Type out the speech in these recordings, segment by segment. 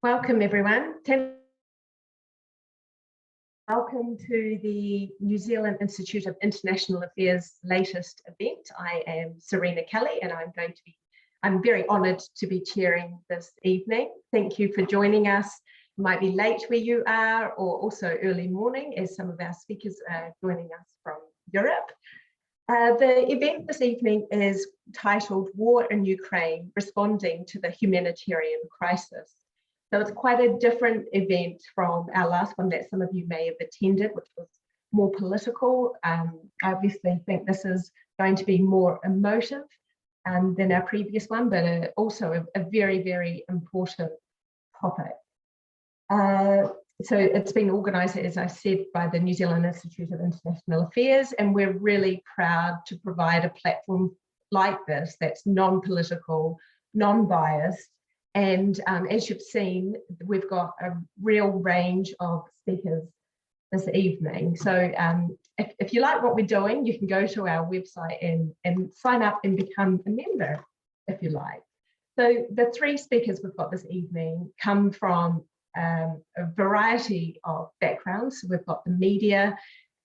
Welcome everyone. Welcome to the New Zealand Institute of International Affairs latest event. I am Serena Kelly and I'm very honoured to be chairing this evening. Thank you for joining us. It might be late where you are or also early morning as some of our speakers are joining us from Europe. The event this evening is titled War in Ukraine, Responding to the Humanitarian Crisis. So it's quite a different event from our last one that some of you may have attended, which was more political. I obviously think this is going to be more emotive than our previous one, but also a very, very important topic. So it's been organised, as I said, by the New Zealand Institute of International Affairs, and we're really proud to provide a platform like this that's non-political, non-biased, and as you've seen, we've got a real range of speakers this evening. So if you like what we're doing, you can go to our website and sign up and become a member if you like. So the three speakers we've got this evening come from a variety of backgrounds. So we've got the media,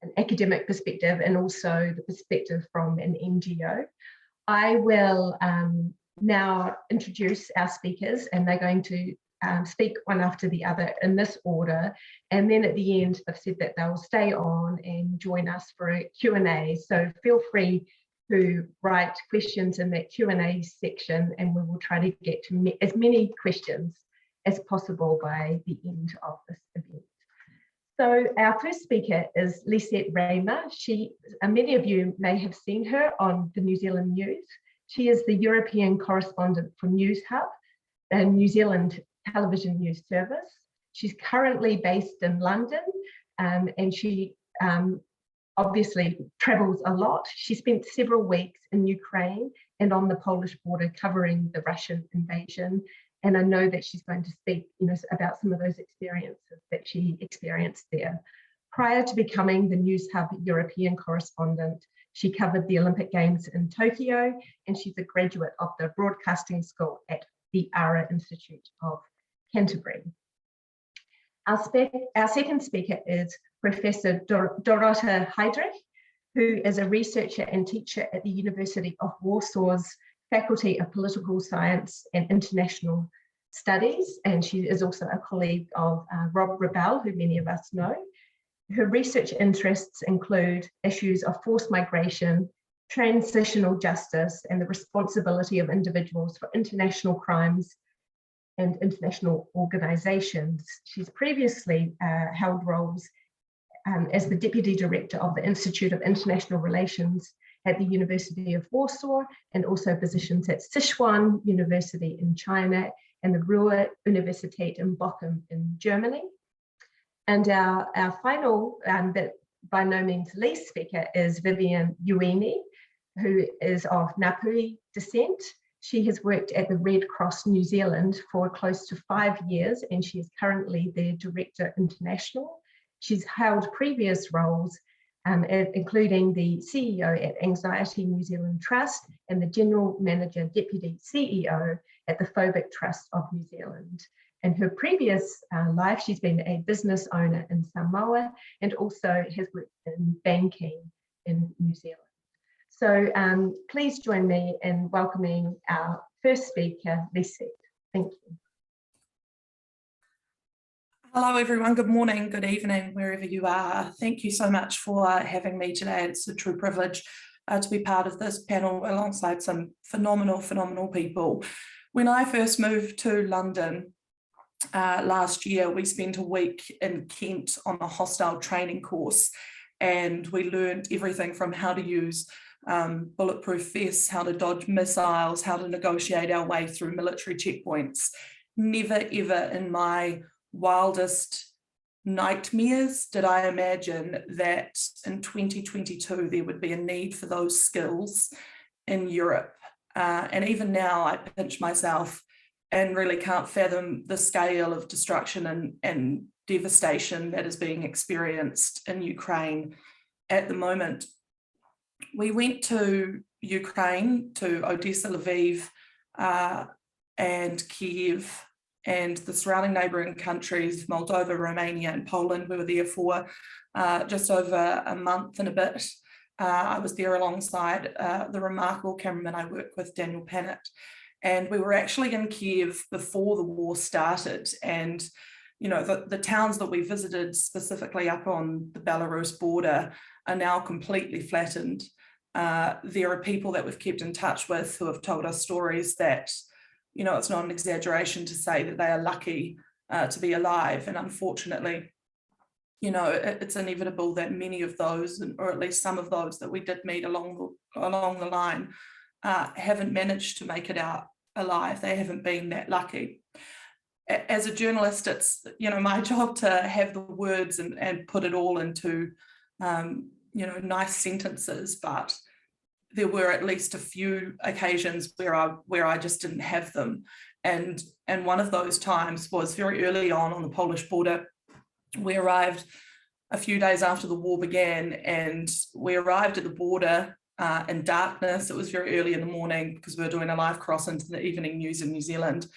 an academic perspective, and also the perspective from an NGO. I will now introduce our speakers, and they're going to speak one after the other in this order. And then at the end, they've said that they'll stay on and join us for a Q&A. So feel free to write questions in that Q&A section, and we will try to get to as many questions as possible by the end of this event. So our first speaker is Lisette Reymer. Many of you may have seen her on the New Zealand news. She is the European Correspondent for Newshub, a New Zealand television news service. She's currently based in London, and she obviously travels a lot. She spent several weeks in Ukraine and on the Polish border covering the Russian invasion. And I know that she's going to speak, about some of those experiences that she experienced there. Prior to becoming the Newshub European Correspondent, she covered the Olympic Games in Tokyo, and she's a graduate of the Broadcasting School at the Ara Institute of Canterbury. Our second speaker is Professor Dorota Heydrich, who is a researcher and teacher at the University of Warsaw's Faculty of Political Science and International Studies, and she is also a colleague of Rob Rebell, who many of us know. Her research interests include issues of forced migration, transitional justice, and the responsibility of individuals for international crimes and international organisations. She's previously held roles as the Deputy Director of the Institute of International Relations at the University of Warsaw, and also positions at Sichuan University in China and the Ruhr Universität in Bochum in Germany. And our final, but by no means least speaker is Vivian Yuini, who is of Ngāpuhi descent. She has worked at the Red Cross New Zealand for close to 5 years, and she is currently their Director International. She's held previous roles, including the CEO at Anxiety New Zealand Trust and the General Manager Deputy CEO at the Phobic Trust of New Zealand. In her previous life, she's been a business owner in Samoa and also has worked in banking in New Zealand. So please join me in welcoming our first speaker, Lisette. Thank you. Hello everyone, good morning, good evening, wherever you are. Thank you so much for having me today. It's a true privilege to be part of this panel alongside some phenomenal people. When I first moved to London last year, we spent a week in Kent on a hostile training course, and we learned everything from how to use bulletproof vests, how to dodge missiles, how to negotiate our way through military checkpoints. Never ever in my wildest nightmares did I imagine that in 2022 there would be a need for those skills in Europe. And even now I pinch myself and really can't fathom the scale of destruction and devastation that is being experienced in Ukraine at the moment. We went to Ukraine, to Odessa, Lviv, and Kiev and the surrounding neighbouring countries, Moldova, Romania and Poland. We were there for just over a month and a bit. I was there alongside the remarkable cameraman I work with, Daniel Pannett, and we were actually in Kiev before the war started. And you know, the towns that we visited, specifically up on the Belarus border, are now completely flattened. There are people that we've kept in touch with who have told us stories that, you know, it's not an exaggeration to say that they are lucky to be alive. And unfortunately, you know, it's inevitable that many of those, or at least some of those that we did meet along the line, haven't managed to make it out alive. They haven't been that lucky. As a journalist, it's, you know, my job to have the words and put it all into, you know, nice sentences, but there were at least a few occasions where I just didn't have them. And one of those times was very early on the Polish border. We arrived a few days after the war began, and we arrived at the border in darkness. It was very early in the morning because we were doing a live cross into the evening news in New Zealand.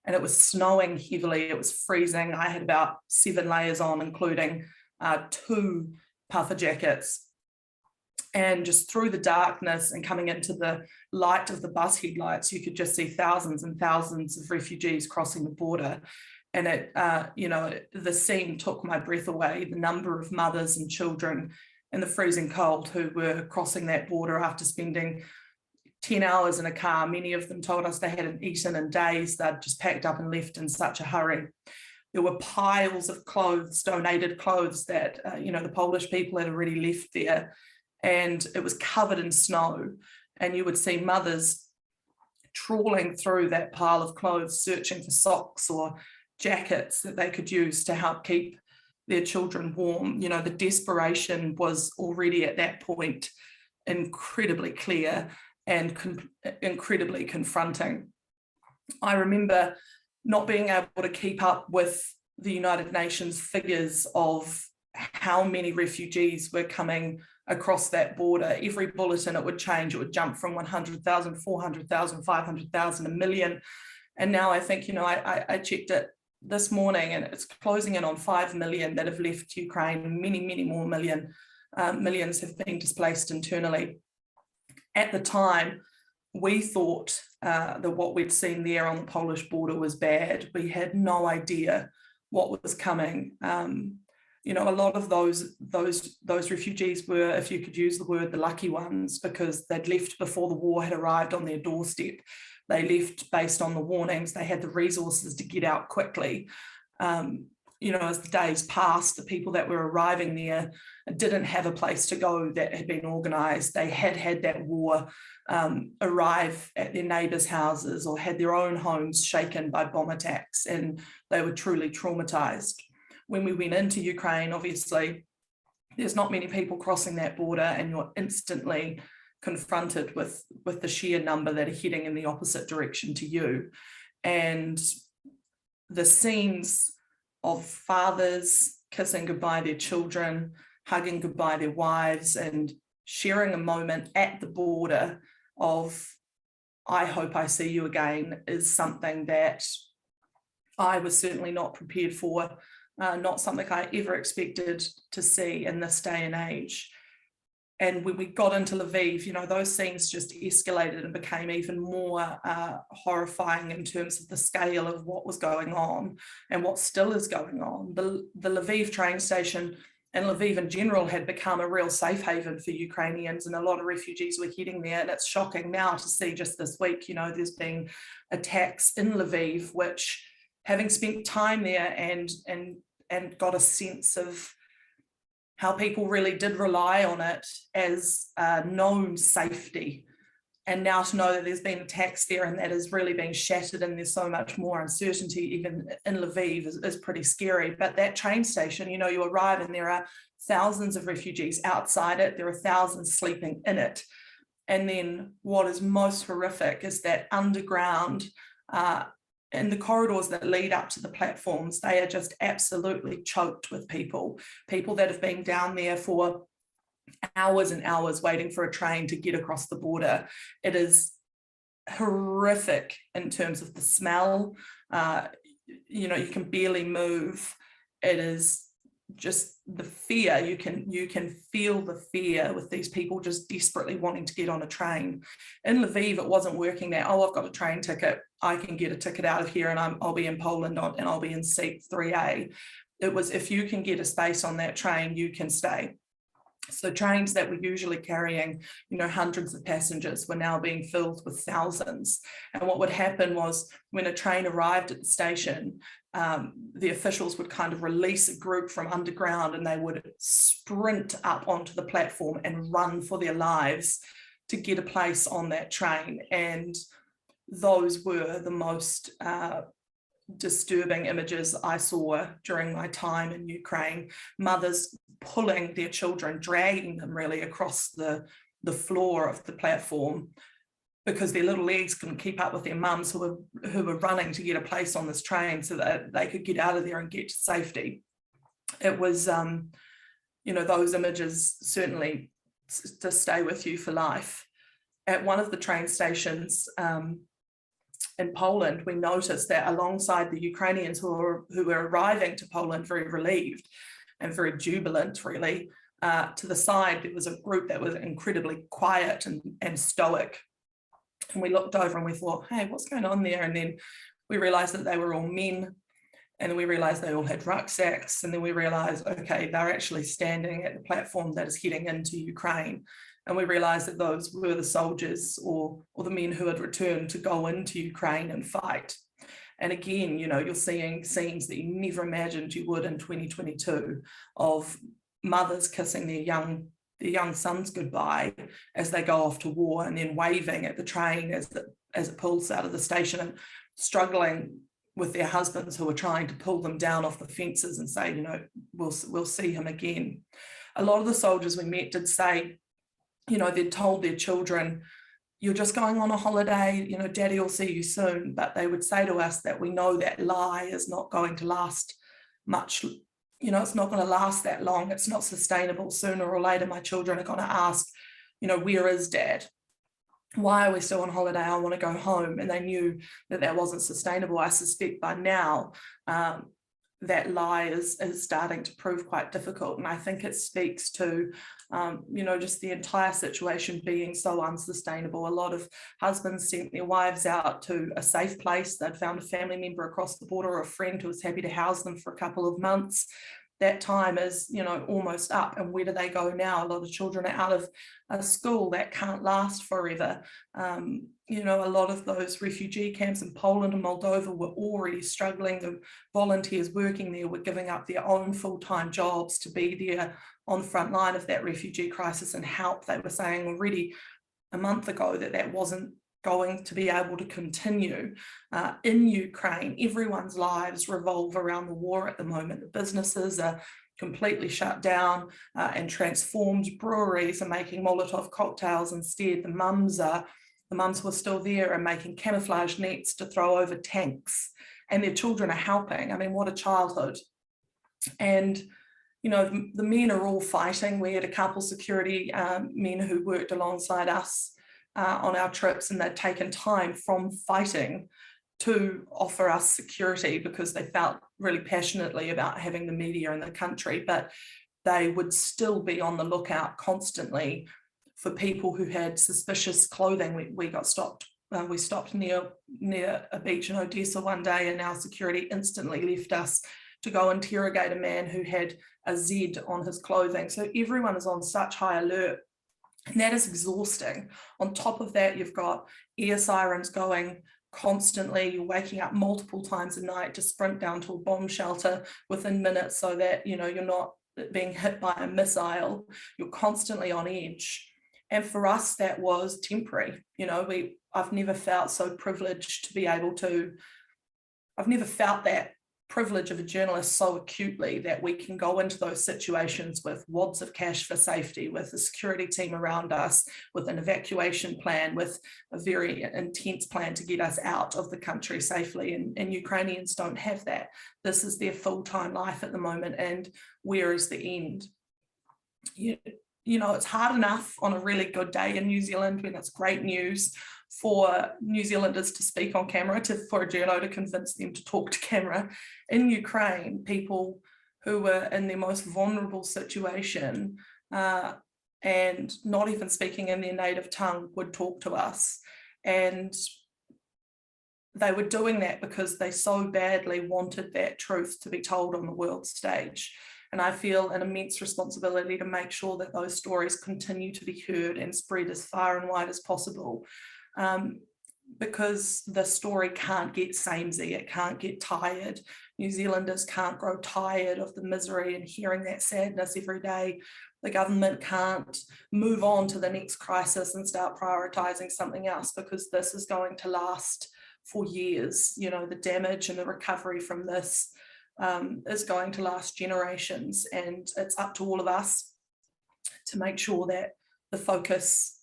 And it was snowing heavily, it was freezing. I had about 7 layers on, including 2 puffer jackets. And just through the darkness and coming into the light of the bus headlights, you could just see thousands and thousands of refugees crossing the border. And it, you know, the scene took my breath away, the number of mothers and children in the freezing cold who were crossing that border after spending 10 hours in a car. Many of them told us they hadn't eaten in days. They'd just packed up and left in such a hurry. There were piles of clothes, donated clothes that, you know, the Polish people had already left there, and it was covered in snow. And you would see mothers trawling through that pile of clothes, searching for socks or jackets that they could use to help keep their children warm. You know, the desperation was already at that point incredibly clear and incredibly confronting. I remember not being able to keep up with the United Nations figures of how many refugees were coming across that border. Every bulletin it would change, it would jump from 100,000, 400,000, 500,000, 1 million. And now I think, you know, I checked it this morning and it's closing in on 5 million that have left Ukraine. Many more millions have been displaced internally. At the time, we thought that what we'd seen there on the Polish border was bad. We had no idea what was coming. You know, a lot of those refugees were, if you could use the word, the lucky ones, because they'd left before the war had arrived on their doorstep. They left based on the warnings. They had the resources to get out quickly. You know, as the days passed, the people that were arriving there didn't have a place to go that had been organised. They had that war arrive at their neighbours' houses or had their own homes shaken by bomb attacks, and they were truly traumatised. When we went into Ukraine, obviously, there's not many people crossing that border, and you're instantly confronted with the sheer number that are heading in the opposite direction to you. And the scenes of fathers kissing goodbye their children, hugging goodbye their wives, and sharing a moment at the border of, I hope I see you again, is something that I was certainly not prepared for, not something I ever expected to see in this day and age. And when we got into Lviv, you know, those scenes just escalated and became even more horrifying in terms of the scale of what was going on and what still is going on. The Lviv train station and Lviv in general had become a real safe haven for Ukrainians, and a lot of refugees were heading there. And it's shocking now to see just this week, you know, there's been attacks in Lviv, which, having spent time there and got a sense of how people really did rely on it as known safety. And now to know that there's been attacks there and that is really being shattered and there's so much more uncertainty even in Lviv is pretty scary. But that train station, you know, you arrive and there are thousands of refugees outside it. There are thousands sleeping in it. And then what is most horrific is that underground, in the corridors that lead up to the platforms, they are just absolutely choked with people that have been down there for hours and hours waiting for a train to get across the border. It is horrific in terms of the smell. you know, you can barely move. It is just the fear. You can feel the fear with these people just desperately wanting to get on a train. In Lviv, it wasn't working that, oh, I've got a train ticket, I can get a ticket out of here and I'll be in Poland and I'll be in seat 3A. It was, if you can get a space on that train, you can stay. So trains that were usually carrying, you know, hundreds of passengers were now being filled with thousands. And what would happen was, when a train arrived at the station, the officials would kind of release a group from underground and they would sprint up onto the platform and run for their lives to get a place on that train. And those were the most disturbing images I saw during my time in Ukraine. Mothers pulling their children, dragging them really across the floor of the platform because their little legs couldn't keep up with their mums who were running to get a place on this train so that they could get out of there and get to safety. It was, you know, those images certainly to stay with you for life. At one of the train stations in Poland, we noticed that alongside the Ukrainians who were arriving to Poland very relieved and very jubilant, really, to the side there was a group that was incredibly quiet and stoic. And we looked over and we thought, hey, what's going on there? And then we realized that they were all men, and then we realized they all had rucksacks, and then we realized, okay, they're actually standing at the platform that is heading into Ukraine. And we realized that those were the soldiers or the men who had returned to go into Ukraine and fight. And again, you know, you're seeing scenes that you never imagined you would in 2022 of mothers kissing their young sons goodbye as they go off to war, and then waving at the train as it pulls out of the station, and struggling with their husbands who are trying to pull them down off the fences and say, you know, we'll see him again. A lot of the soldiers we met did say, you know, they'd told their children, you're just going on a holiday, you know, daddy will see you soon. But they would say to us that we know that lie is not going to last much, you know, it's not going to last that long. It's not sustainable. Sooner or later, my children are going to ask, you know, where is dad? Why are we still on holiday? I want to go home. And they knew that that wasn't sustainable. I suspect by now, that lie is starting to prove quite difficult. And I think it speaks to, you know, just the entire situation being so unsustainable. A lot of husbands sent their wives out to a safe place. They'd found a family member across the border or a friend who was happy to house them for a couple of months. That time is, you know, almost up. And where do they go now? A lot of children are out of a school that can't last forever. You know, a lot of those refugee camps in Poland and Moldova were already struggling. The volunteers working there were giving up their own full-time jobs to be there on the front line of that refugee crisis and help. They were saying already a month ago that that wasn't going to be able to continue. In Ukraine, everyone's lives revolve around the war at the moment. The businesses are completely shut down and transformed. Breweries are making Molotov cocktails instead. The mums who are still there are making camouflage nets to throw over tanks, and their children are helping. I mean, what a childhood. And you know, the men are all fighting. We had a couple security men who worked alongside us on our trips, and they'd taken time from fighting to offer us security because they felt really passionately about having the media in the country, but they would still be on the lookout constantly for people who had suspicious clothing. We got stopped. We stopped near a beach in Odessa one day, and our security instantly left us to go interrogate a man who had a Z on his clothing. So everyone is on such high alert. And that is exhausting. On top of that, you've got air sirens going constantly. You're waking up multiple times a night to sprint down to a bomb shelter within minutes so that, you know, you're not being hit by a missile. You're constantly on edge. And for us, that was temporary. You know, I've never felt so privileged to be able to, I've never felt that privilege of a journalist so acutely that we can go into those situations with wads of cash for safety, with a security team around us, with an evacuation plan, with a very intense plan to get us out of the country safely. And Ukrainians don't have that. This is their full-time life at the moment. And where is the end? You know, it's hard enough on a really good day in New Zealand when it's great news for New Zealanders to speak on camera, for a journo to convince them to talk to camera. In Ukraine, people who were in their most vulnerable situation and not even speaking in their native tongue would talk to us. And they were doing that because they so badly wanted that truth to be told on the world stage. And I feel an immense responsibility to make sure that those stories continue to be heard and spread as far and wide as possible. Because the story can't get samey, it can't get tired. New Zealanders can't grow tired of the misery and hearing that sadness every day. The government can't move on to the next crisis and start prioritising something else, because this is going to last for years. You know, the damage and the recovery from this is going to last generations, and it's up to all of us to make sure that the focus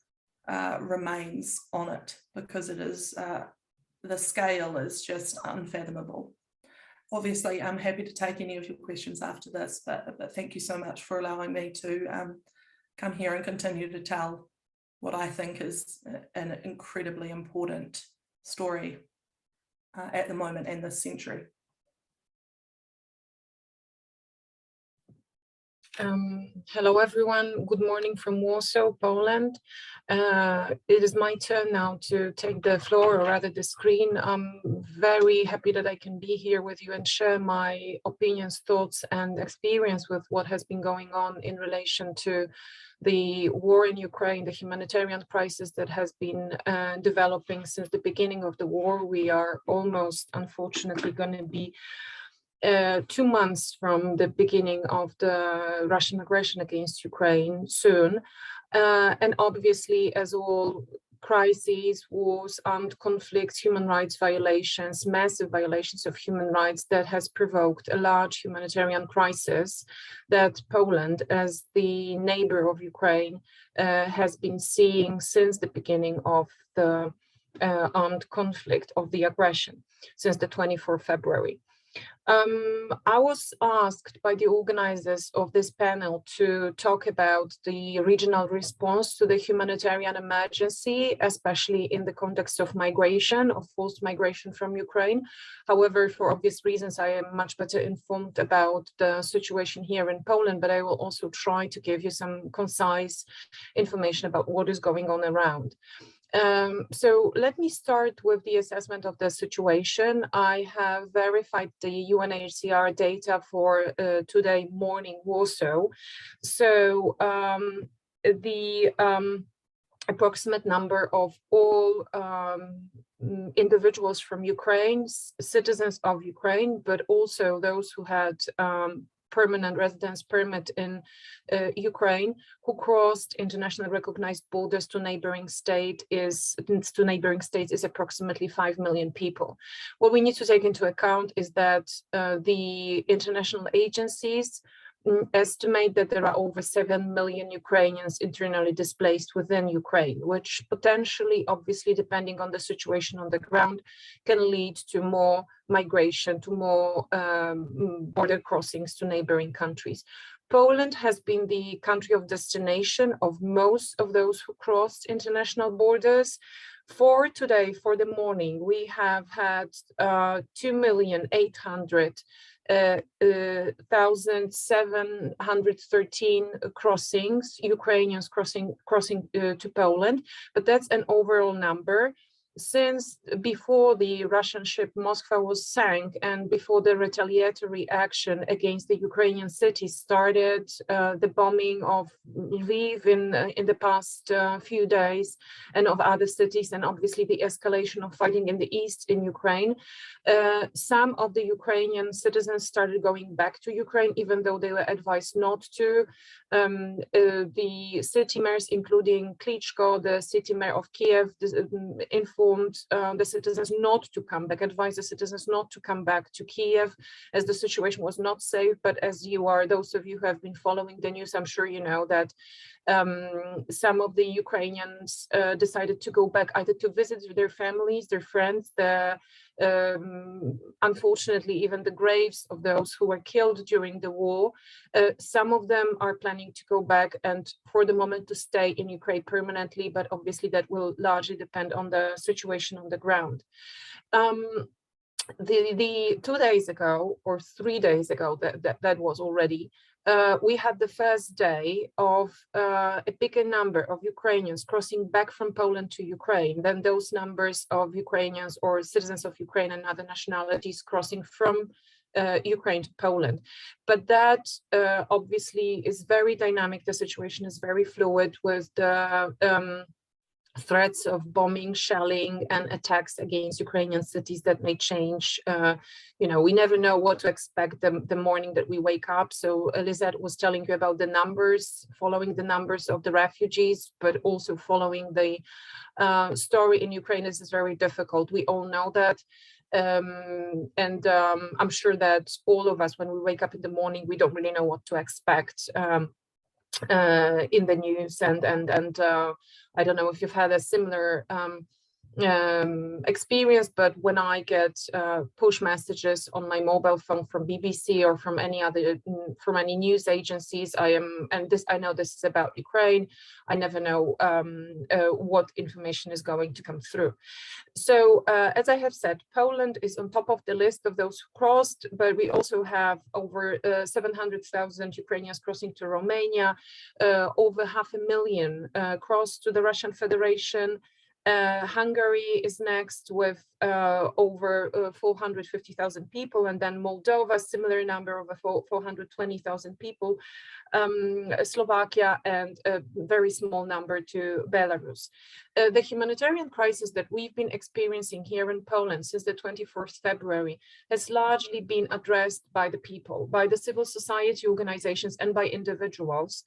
remains on it, because it is the scale is just unfathomable. Obviously, I'm happy to take any of your questions after this, but thank you so much for allowing me to come here and continue to tell what I think is an incredibly important story at the moment and this century. Hello everyone, good morning from Warsaw, Poland. It is my turn now to take the floor, or rather the screen. I'm very happy that I can be here with you and share my opinions, thoughts and experience with what has been going on in relation to the war in Ukraine, the humanitarian crisis that has been developing since the beginning of the war. We are almost, unfortunately, going to be 2 months from the beginning of the Russian aggression against Ukraine soon. And obviously, as all crises, wars, armed conflicts, human rights violations, massive violations of human rights, that has provoked a large humanitarian crisis that Poland, as the neighbor of Ukraine, has been seeing since the beginning of the armed conflict, of the aggression, since the 24th of February. I was asked by the organizers of this panel to talk about the regional response to the humanitarian emergency, especially in the context of migration, of forced migration from Ukraine. However, for obvious reasons, I am much better informed about the situation here in Poland, but I will also try to give you some concise information about what is going on around. So let me start with the assessment of the situation. I have verified the UNHCR data for today morning Warsaw. So the approximate number of all individuals from Ukraine, citizens of Ukraine, but also those who had permanent residence permit in Ukraine, who crossed internationally recognized borders to neighboring states is approximately 5 million people. What we need to take into account is that the international agencies estimate that there are over 7 million Ukrainians internally displaced within Ukraine, which potentially, obviously, depending on the situation on the ground, can lead to more migration, to more border crossings to neighboring countries. Poland has been the country of destination of most of those who crossed international borders. For today, for the morning, we have had 2,800,713 crossings, Ukrainians crossing to Poland, but that's an overall number. Since before the Russian ship Moskva was sank and before the retaliatory action against the Ukrainian cities started, the bombing of Lviv in the past few days and of other cities, and obviously the escalation of fighting in the east in Ukraine, some of the Ukrainian citizens started going back to Ukraine, even though they were advised not to. The city mayors, including Klitschko, the city mayor of Kiev, informed the citizens not to come back, advised the citizens not to come back to Kiev, as the situation was not safe. But as those of you who have been following the news, I'm sure you know that some of the Ukrainians decided to go back either to visit their families, their friends. The unfortunately, even the graves of those who were killed during the war. Some of them are planning to go back and for the moment to stay in Ukraine permanently, but obviously that will largely depend on the situation on the ground. The 2 days ago or 3 days ago, that was already, we had the first day of a bigger number of Ukrainians crossing back from Poland to Ukraine than those numbers of Ukrainians or citizens of Ukraine and other nationalities crossing from Ukraine to Poland. But that obviously is very dynamic. The situation is very fluid with the threats of bombing, shelling, and attacks against Ukrainian cities that may change. We never know what to expect the morning that we wake up. So Lisette was telling you about the numbers, following the numbers of the refugees, but also following the story in Ukraine. This is very difficult. We all know that. I'm sure that all of us, when we wake up in the morning, we don't really know what to expect. In the news, and I don't know if you've had a similar experience, but when I get push messages on my mobile phone from BBC or from any news agencies, I know this is about Ukraine. I never know what information is going to come through. So as I have said, Poland is on top of the list of those who crossed, but we also have over 700,000 Ukrainians crossing to Romania, over 500,000 crossed to the Russian Federation. Hungary is next with over 450,000 people, and then Moldova, similar number of 420,000 people, Slovakia, and a very small number to Belarus. The humanitarian crisis that we've been experiencing here in Poland since the 24th February has largely been addressed by the people, by the civil society organizations, and by individuals.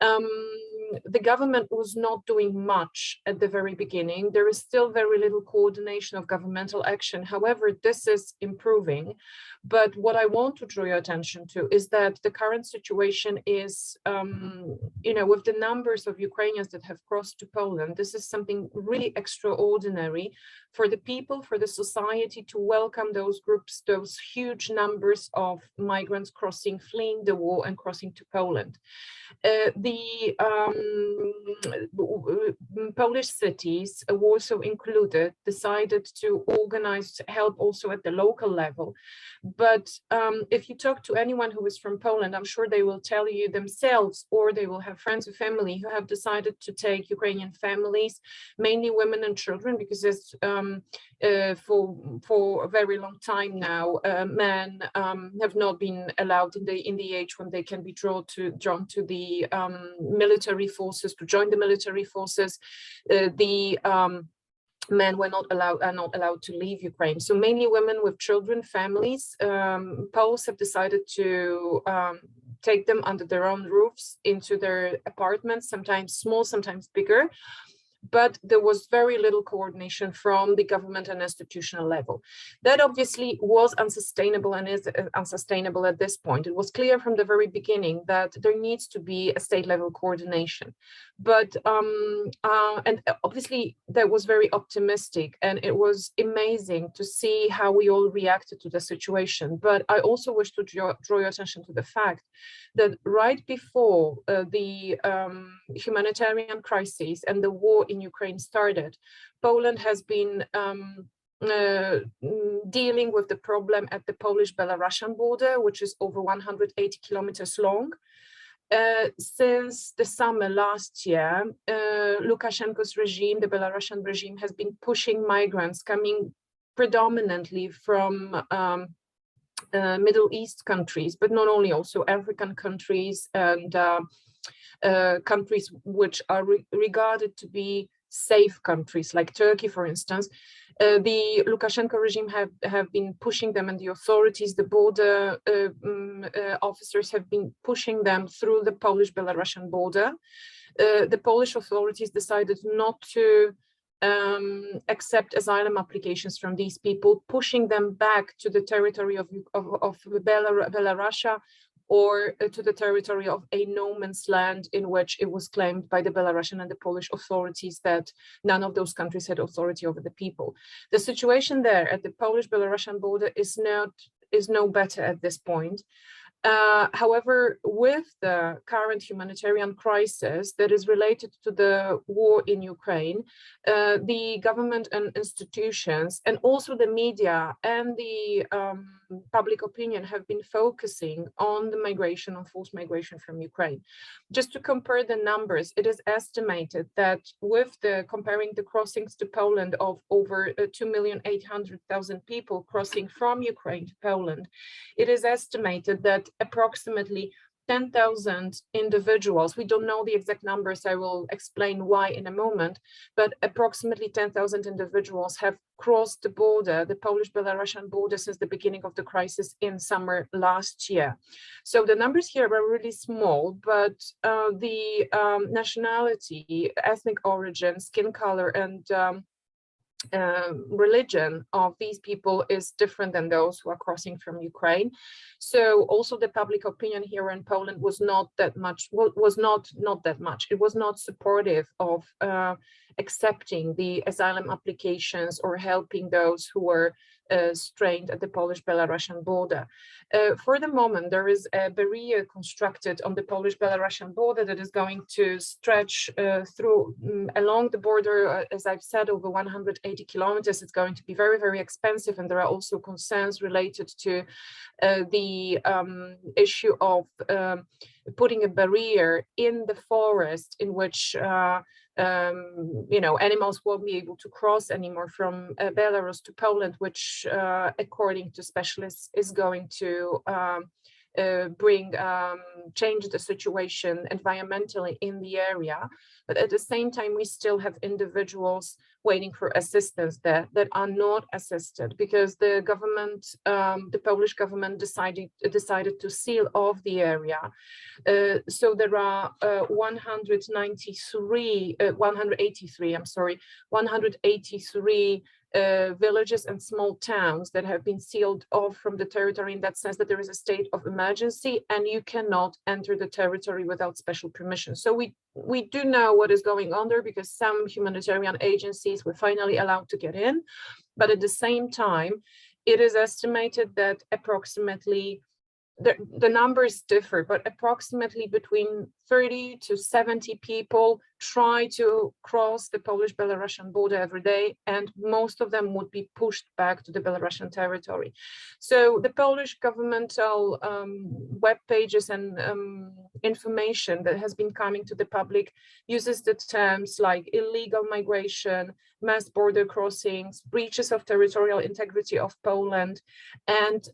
The government was not doing much at the very beginning. There is still very little coordination of governmental action. However, this is improving. But what I want to draw your attention to is that the current situation is, with the numbers of Ukrainians that have crossed to Poland, this is something really extraordinary for the people, for the society to welcome those groups, those huge numbers of migrants crossing, fleeing the war and crossing to Poland. The Polish cities, Warsaw included, decided to organize help also at the local level. But if you talk to anyone who is from Poland, I'm sure they will tell you themselves, or they will have friends or family who have decided to take Ukrainian families, mainly women and children, because it's for a very long time now, men have not been allowed in the age when they can be drawn to the military forces, to join the military forces. Men were not allowed to leave Ukraine. So mainly women with children, families. Poles have decided to take them under their own roofs into their apartments, sometimes small, sometimes bigger. But there was very little coordination from the government and institutional level. That obviously was unsustainable and is unsustainable at this point. It was clear from the very beginning that there needs to be a state level coordination. But and obviously that was very optimistic, and it was amazing to see how we all reacted to the situation. But I also wish to draw your attention to the fact that right before the humanitarian crisis and the war in Ukraine started, Poland has been dealing with the problem at the Polish-Belarusian border, which is over 180 kilometers long. Since the summer last year, Lukashenko's regime, the Belarusian regime, has been pushing migrants coming predominantly from Middle East countries, but not only, also African countries and countries which are regarded to be safe countries, like Turkey, for instance. The Lukashenko regime have been pushing them, and the authorities, the border officers have been pushing them through the Polish-Belarusian border. The Polish authorities decided not to accept asylum applications from these people, pushing them back to the territory of Belarus, or to the territory of a no man's land in which it was claimed by the Belarusian and the Polish authorities that none of those countries had authority over the people. The situation there at the Polish-Belarusian border is no better at this point. However, with the current humanitarian crisis that is related to the war in Ukraine, the government and institutions, and also the media and the public opinion have been focusing on the migration, on forced migration from Ukraine. Just to compare the numbers, it is estimated that with comparing the crossings to Poland of over 2,800,000 people crossing from Ukraine to Poland, it is estimated that approximately 10,000 individuals, we don't know the exact numbers, I will explain why in a moment, but approximately 10,000 individuals have crossed the border, the Polish-Belarusian border, since the beginning of the crisis in summer last year. So the numbers here are really small, but the nationality, ethnic origin, skin color, and religion of these people is different than those who are crossing from Ukraine. So also the public opinion here in Poland was not that much, it was not supportive of accepting the asylum applications or helping those who were strained at the Polish-Belarusian border. For the moment, there is a barrier constructed on the Polish-Belarusian border that is going to stretch along the border, as I've said, over 180 kilometers. It's going to be very, very expensive, and there are also concerns related to the issue of putting a barrier in the forest in which animals won't be able to cross anymore from Belarus to Poland, which, according to specialists, is going to change the situation environmentally in the area. But at the same time, we still have individuals waiting for assistance there that are not assisted because the government, the Polish government decided to seal off the area. So there are 183 villages and small towns that have been sealed off from the territory, in that sense that there is a state of emergency and you cannot enter the territory without special permission. So we do know what is going on there because some humanitarian agencies were finally allowed to get in, but at the same time, it is estimated that approximately the numbers differ, but approximately between 30 to 70 people try to cross the Polish-Belarusian border every day, and most of them would be pushed back to the Belarusian territory. So the Polish governmental web pages and information that has been coming to the public uses the terms like illegal migration, mass border crossings, breaches of territorial integrity of Poland, and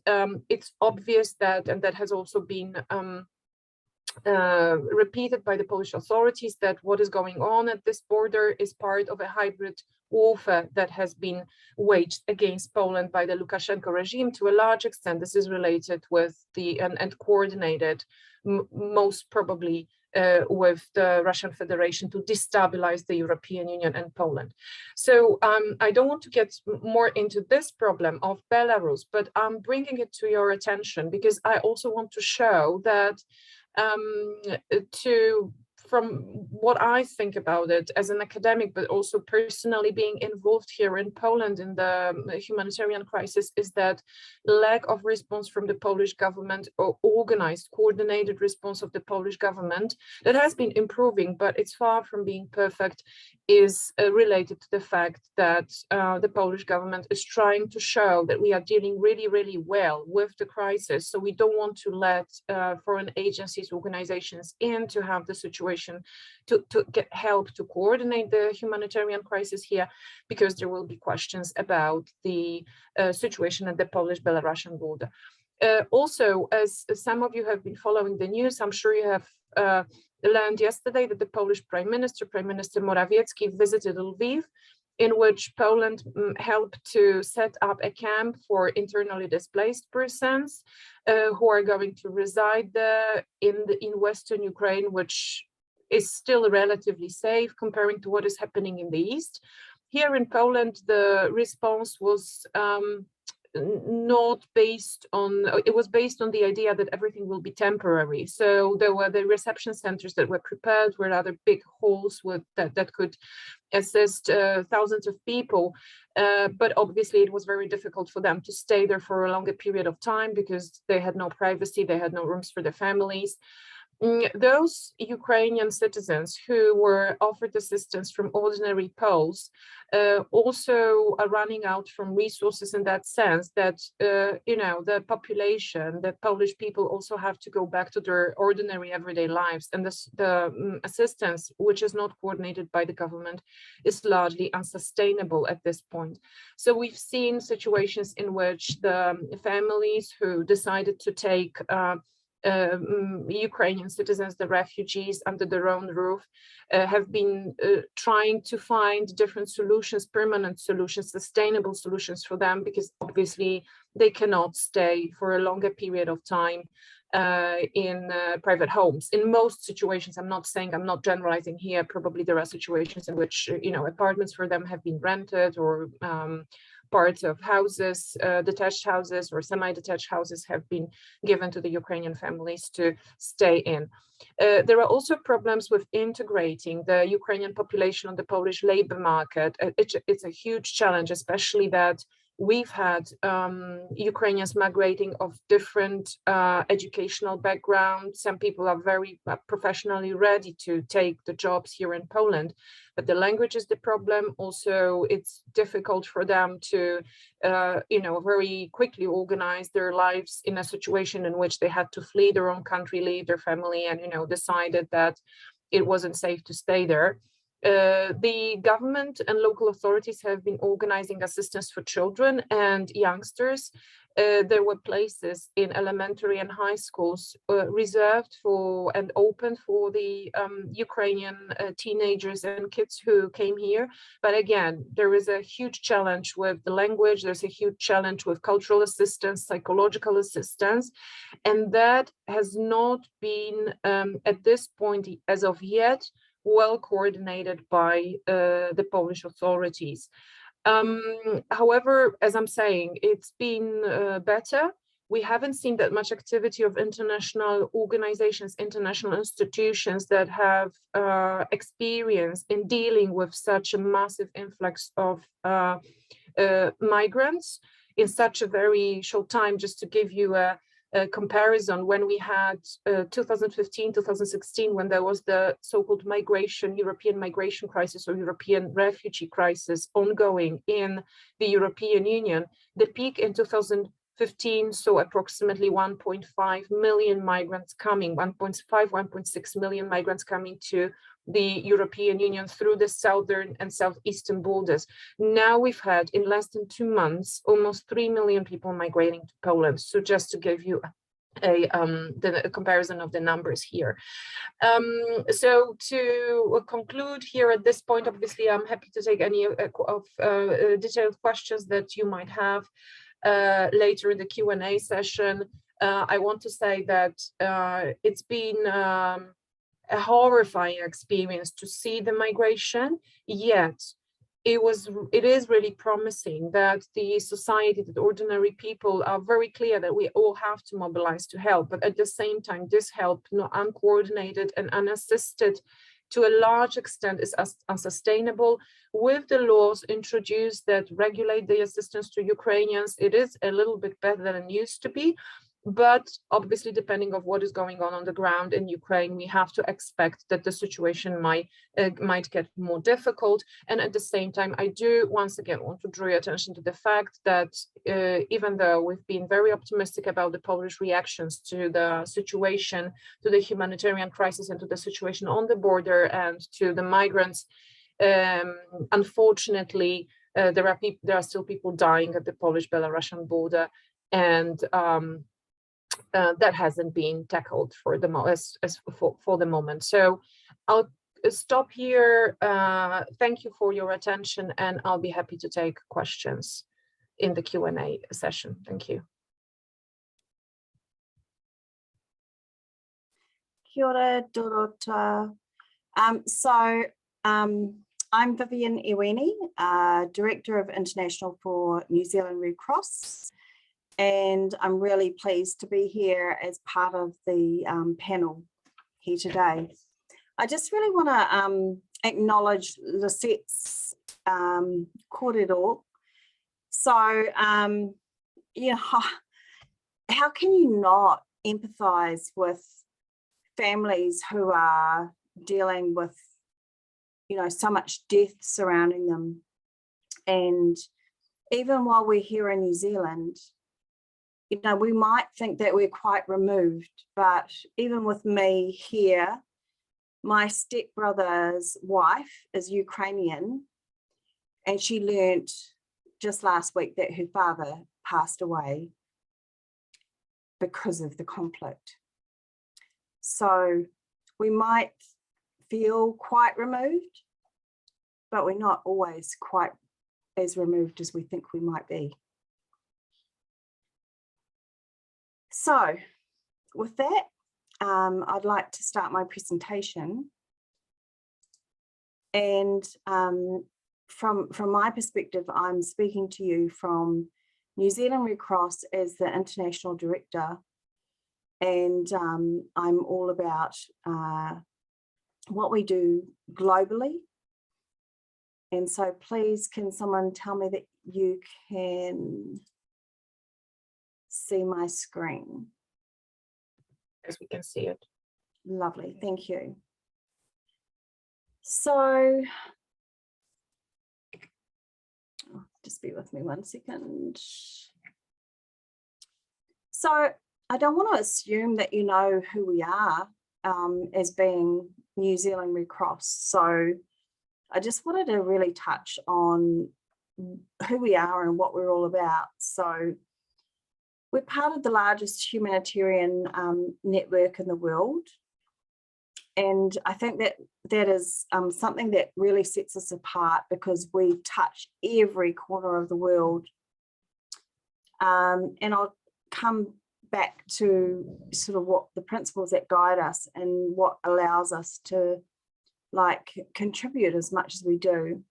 it's obvious that, and that has also been repeated by the Polish authorities, that what is going on at this border is part of a hybrid warfare that has been waged against Poland by the Lukashenko regime. To a large extent, this is related with the and coordinated, most probably with the Russian Federation, to destabilize the European Union and Poland. So I don't want to get more into this problem of Belarus, but I'm bringing it to your attention because I also want to show that from what I think about it as an academic, but also personally being involved here in Poland in the humanitarian crisis, is that lack of response from the Polish government, or organized, coordinated response of the Polish government that has been improving, but it's far from being perfect, is related to the fact that the Polish government is trying to show that we are dealing really, really well with the crisis. So we don't want to let foreign agencies, organizations in to have the situation to get help to coordinate the humanitarian crisis here, because there will be questions about the situation at the Polish-Belarusian border. Also, as some of you have been following the news, I'm sure you have learned yesterday that the Polish Prime Minister Morawiecki, visited Lviv, in which Poland helped to set up a camp for internally displaced persons who are going to reside there in Western Ukraine, which is still relatively safe comparing to what is happening in the east. Here in Poland, the response was not based on, it was based on the idea that everything will be temporary. So there were the reception centers that were prepared, were rather big halls with that could assist thousands of people. But obviously it was very difficult for them to stay there for a longer period of time because they had no privacy, they had no rooms for their families. Those Ukrainian citizens who were offered assistance from ordinary Poles also are running out from resources in that sense that, you know, the population, the Polish people also have to go back to their ordinary everyday lives. And the assistance, which is not coordinated by the government, is largely unsustainable at this point. So we've seen situations in which the families who decided to take Ukrainian citizens, the refugees, under their own roof, have been trying to find different solutions, permanent solutions, sustainable solutions for them, because obviously they cannot stay for a longer period of time in private homes. In most situations, I'm not generalizing here, probably there are situations in which, you know, apartments for them have been rented, or parts of houses, detached houses or semi-detached houses have been given to the Ukrainian families to stay in. There are also problems with integrating the Ukrainian population on the Polish labor market. It's a huge challenge, especially that we've had Ukrainians migrating of different educational backgrounds. Some people are very professionally ready to take the jobs here in Poland, but the language is the problem. Also, it's difficult for them to, you know, very quickly organize their lives in a situation in which they had to flee their own country, leave their family, and, you know, decided that it wasn't safe to stay there. The government and local authorities have been organizing assistance for children and youngsters. There were places in elementary and high schools reserved for and open for the Ukrainian teenagers and kids who came here. But again, there is a huge challenge with the language. There's a huge challenge with cultural assistance, psychological assistance, and that has not been at this point as of yet well coordinated by the Polish authorities. However, as I'm saying, it's been better. We haven't seen that much activity of international organizations, international institutions that have experience in dealing with such a massive influx of migrants in such a very short time. Just to give you a comparison, when we had 2015, 2016, when there was the so-called European migration crisis or European refugee crisis ongoing in the European Union, the peak in 2015 saw approximately 1.5 million migrants coming, 1.6 million migrants coming to the European Union through the southern and southeastern borders. Now we've had, in less than 2 months, almost 3 million people migrating to Poland. So just to give you a comparison of the numbers here. So to conclude here at this point, obviously I'm happy to take any of detailed questions that you might have later in the Q&A session. I want to say that it's been a horrifying experience to see the migration, yet it is really promising that the society, that ordinary people are very clear that we all have to mobilize to help, but at the same time, this help, uncoordinated and unassisted to a large extent, is unsustainable. With the laws introduced that regulate the assistance to Ukrainians, it is a little bit better than it used to be. But obviously, depending on what is going on the ground in Ukraine, we have to expect that the situation might get more difficult. And at the same time, I do once again want to draw your attention to the fact that even though we've been very optimistic about the Polish reactions to the situation, to the humanitarian crisis, and to the situation on the border and to the migrants, unfortunately, there are still people dying at the Polish-Belarusian border, and that hasn't been tackled for the moment. So I'll stop here. Thank you for your attention, and I'll be happy to take questions in the Q&A session. Thank you. Kia ora, Dorota. I'm Vivian Yuini, Director of International for New Zealand Red Cross. and I'm really pleased to be here as part of the panel here today. I just really want to acknowledge Lisette's kōrero. So, you know, how can you not empathise with families who are dealing with, you know, so much death surrounding them? And even while we're here in New Zealand, you know, we might think that we're quite removed, but even with me here, my stepbrother's wife is Ukrainian, and she learnt just last week that her father passed away because of the conflict. So we might feel quite removed, but we're not always quite as removed as we think we might be. So with that, I'd like to start my presentation. And from my perspective, I'm speaking to you from New Zealand Red Cross as the International Director. And I'm all about what we do globally. And so please, can someone tell me that you can see my screen? Yes, we can see it. Lovely, thank you. So, just be with me 1 second. So I don't want to assume that you know who we are as being New Zealand Red Cross. So I just wanted to really touch on who we are and what we're all about. So we're part of the largest humanitarian network in the world. And I think that that is something that really sets us apart, because we touch every corner of the world. And I'll come back to sort of what the principles that guide us and what allows us to contribute as much as we do.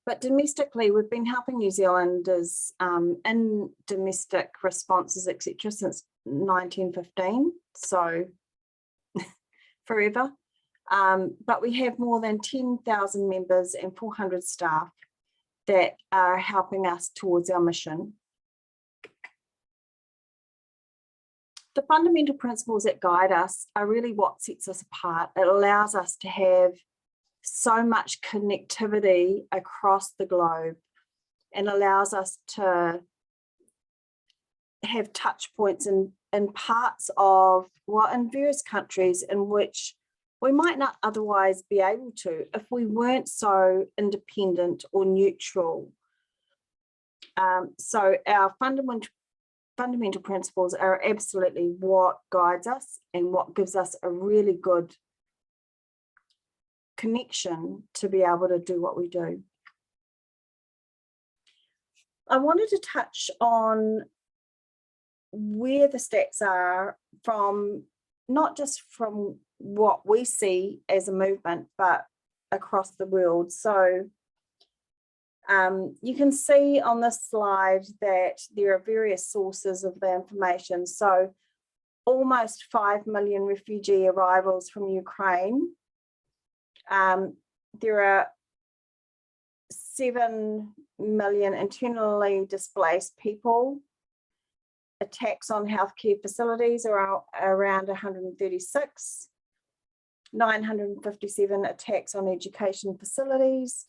But domestically, we've been helping New Zealanders in domestic responses, etc., since 1915, so forever. But we have more than 10,000 members and 400 staff that are helping us towards our mission. The fundamental principles that guide us are really what sets us apart. It allows us to have so much connectivity across the globe and allows us to have touch points in parts of, well, in various countries in which we might not otherwise be able to if we weren't so independent or neutral. So our fundamental principles are absolutely what guides us and what gives us a really good connection to be able to do what we do. I wanted to touch on where the stats are from, not just from what we see as a movement, but across the world. So you can see on this slide that there are various sources of the information. So almost 5 million refugee arrivals from Ukraine. There are 7 million internally displaced people. Attacks on healthcare facilities are around 136. 957 attacks on education facilities,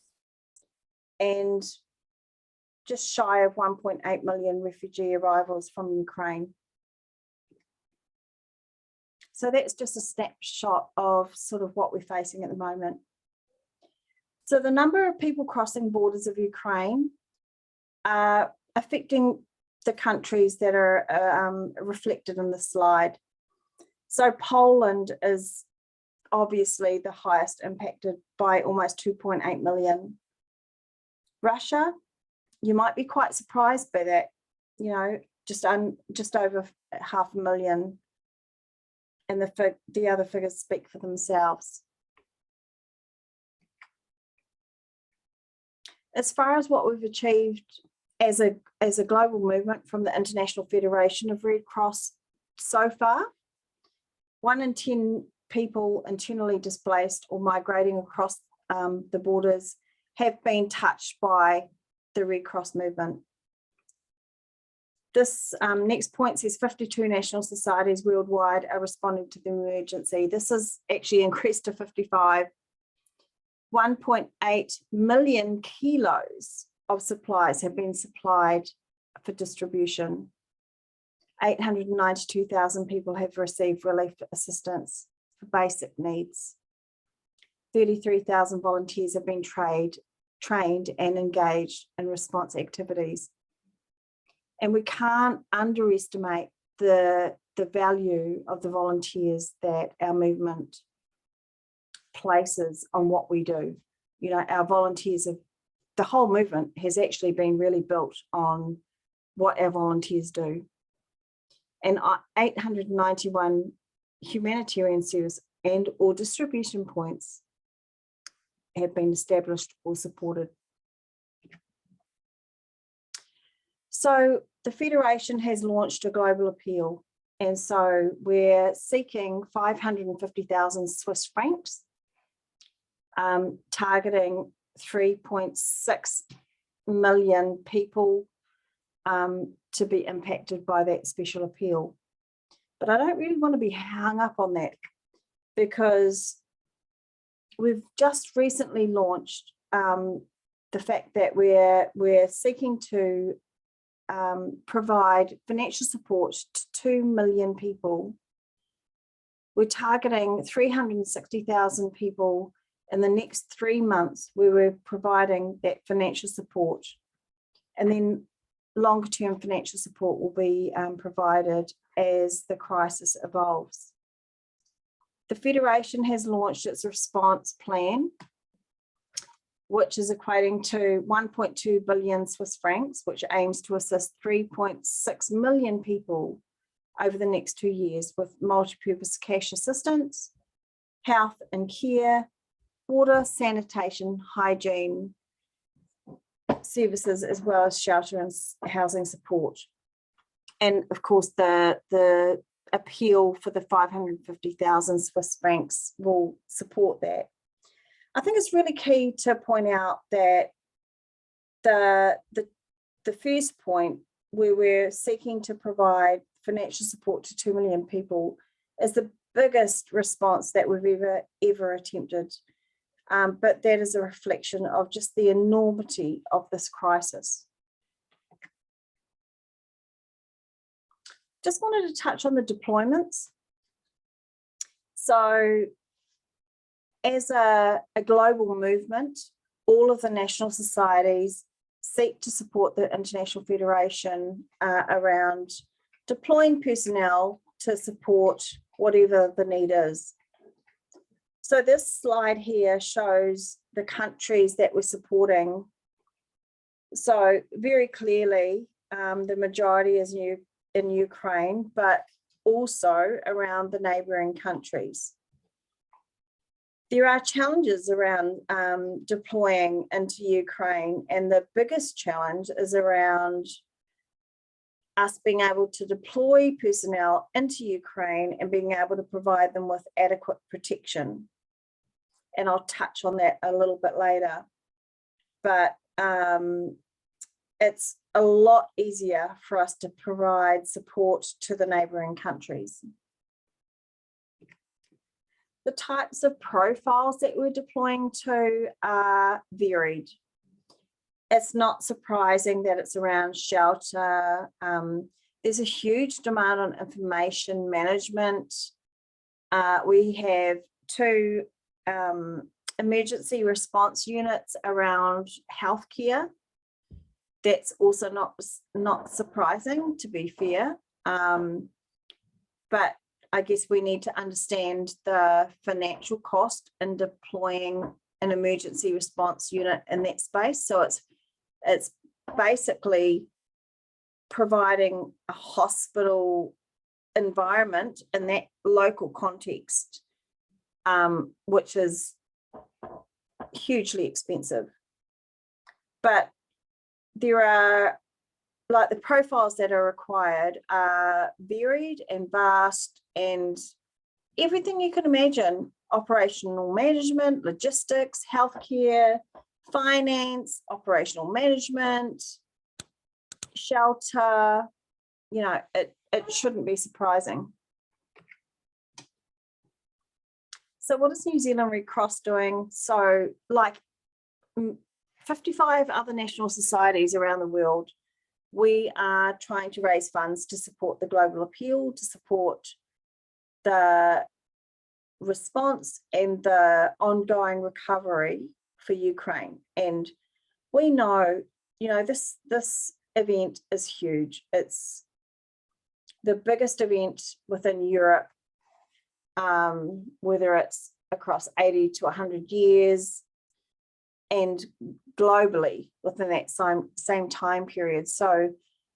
and just shy of 1.8 million refugee arrivals from Ukraine. So that's just a snapshot of sort of what we're facing at the moment. So the number of people crossing borders of Ukraine are affecting the countries that are reflected in the slide. So Poland is obviously the highest impacted by almost 2.8 million. Russia, you might be quite surprised by that, you know, just over 500,000, and the other figures speak for themselves. As far as what we've achieved as a global movement from the International Federation of Red Cross so far, 1 in 10 people internally displaced or migrating across the borders have been touched by the Red Cross movement. This next point says 52 national societies worldwide are responding to the emergency. This has actually increased to 55. 1.8 million kilos of supplies have been supplied for distribution. 892,000 people have received relief assistance for basic needs. 33,000 volunteers have been trained and engaged in response activities. And we can't underestimate the value of the volunteers that our movement places on what we do. You know, our volunteers the whole movement has actually been really built on what our volunteers do. And 891 humanitarian service and or distribution points have been established or supported. So the Federation has launched a global appeal, and so we're seeking 550,000 Swiss francs, targeting 3.6 million people to be impacted by that special appeal. But I don't really want to be hung up on that, because we've just recently launched the fact that we're seeking to provide financial support to 2 million people. We're targeting 360,000 people in the next 3 months where we're providing that financial support. And then longer term financial support will be provided as the crisis evolves. The Federation has launched its response plan, which is equating to 1.2 billion Swiss francs, which aims to assist 3.6 million people over the next 2 years with multi-purpose cash assistance, health and care, water, sanitation, hygiene services, as well as shelter and housing support. And of course, the appeal for the 550,000 Swiss francs will support that. I think it's really key to point out that the first point, where we're seeking to provide financial support to 2 million people, is the biggest response that we've ever attempted. But that is a reflection of just the enormity of this crisis. Just wanted to touch on the deployments. So as a global movement, all of the national societies seek to support the International Federation around deploying personnel to support whatever the need is. So this slide here shows the countries that we're supporting. So very clearly, the majority is in Ukraine, but also around the neighbouring countries. There are challenges around deploying into Ukraine, and the biggest challenge is around us being able to deploy personnel into Ukraine and being able to provide them with adequate protection. And I'll touch on that a little bit later. But it's a lot easier for us to provide support to the neighbouring countries. The types of profiles that we're deploying to are varied. It's not surprising that it's around shelter. There's a huge demand on information management. We have 2 emergency response units around healthcare. That's also not surprising, to be fair. But I guess we need to understand the financial cost in deploying an emergency response unit in that space. So it's basically providing a hospital environment in that local context, which is hugely expensive. But there are like the profiles that are required are varied and vast, and everything you can imagine: operational management, logistics, healthcare, finance, operational management, shelter. You know, it shouldn't be surprising. So what is New Zealand Red Cross doing? So like 55 other national societies around the world, we are trying to raise funds to support the global appeal, to support the response and the ongoing recovery for Ukraine. And we know, you know, this event is huge. It's the biggest event within Europe, whether it's across 80 to 100 years, and globally within that same time period. So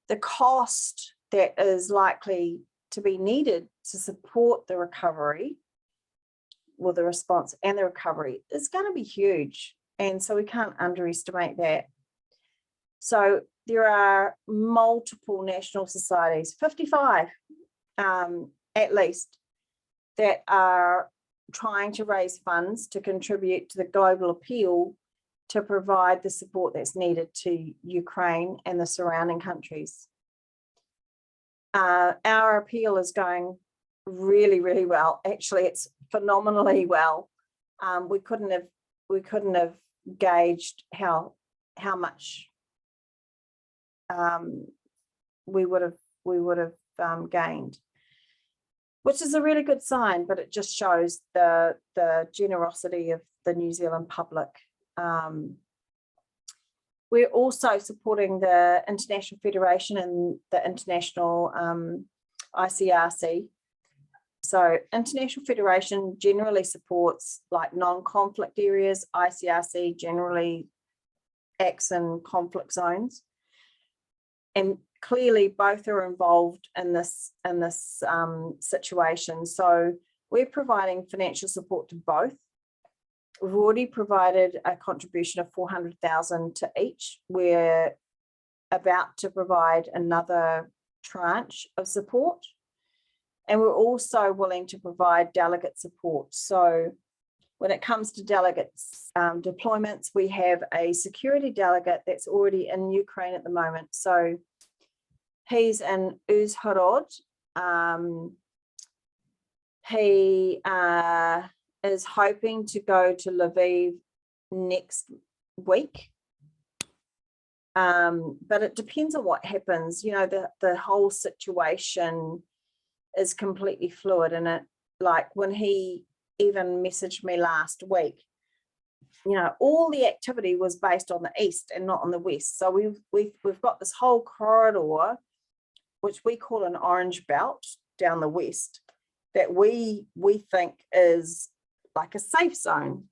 the cost that is likely to be needed to support the recovery, well, the response and the recovery, is going to be huge. And so we can't underestimate that. So there are multiple national societies, 55 at least, that are trying to raise funds to contribute to the global appeal to provide the support that's needed to Ukraine and the surrounding countries. Our appeal is going really, really well. Actually, it's phenomenally well. We couldn't have gauged how much we would have gained, which is a really good sign, but it just shows the generosity of the New Zealand public. We're also supporting the International Federation and the International Icrc. So International Federation generally supports like non-conflict areas. Icrc generally acts in conflict zones. And clearly both are involved in this situation. So we're providing financial support to both. We've already provided a contribution of 400,000 to each. We're about to provide another tranche of support. And we're also willing to provide delegate support. So when it comes to delegates deployments, we have a security delegate that's already in Ukraine at the moment. So he's in Uzhhorod. He is hoping to go to Lviv next week. But it depends on what happens. You know, the whole situation is completely fluid, and it, like when he even messaged me last week, you know, all the activity was based on the east and not on the west. So we've got this whole corridor, which we call an orange belt down the west, that we think is like a safe zone.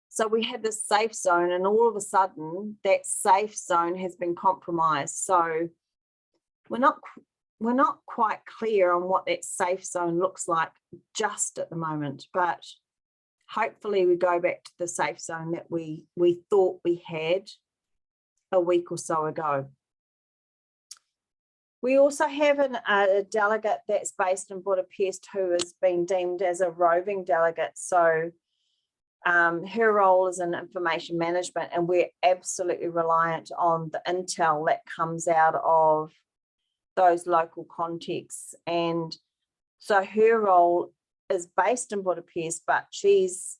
So we had this safe zone, and all of a sudden that safe zone has been compromised. So we're not quite clear on what that safe zone looks like just at the moment, but hopefully we go back to the safe zone that we thought we had a week or so ago. We also have a delegate that's based in Budapest who has been deemed as a roving delegate. So her role is in information management, and we're absolutely reliant on the intel that comes out of those local contexts. And so her role is based in Budapest, but she's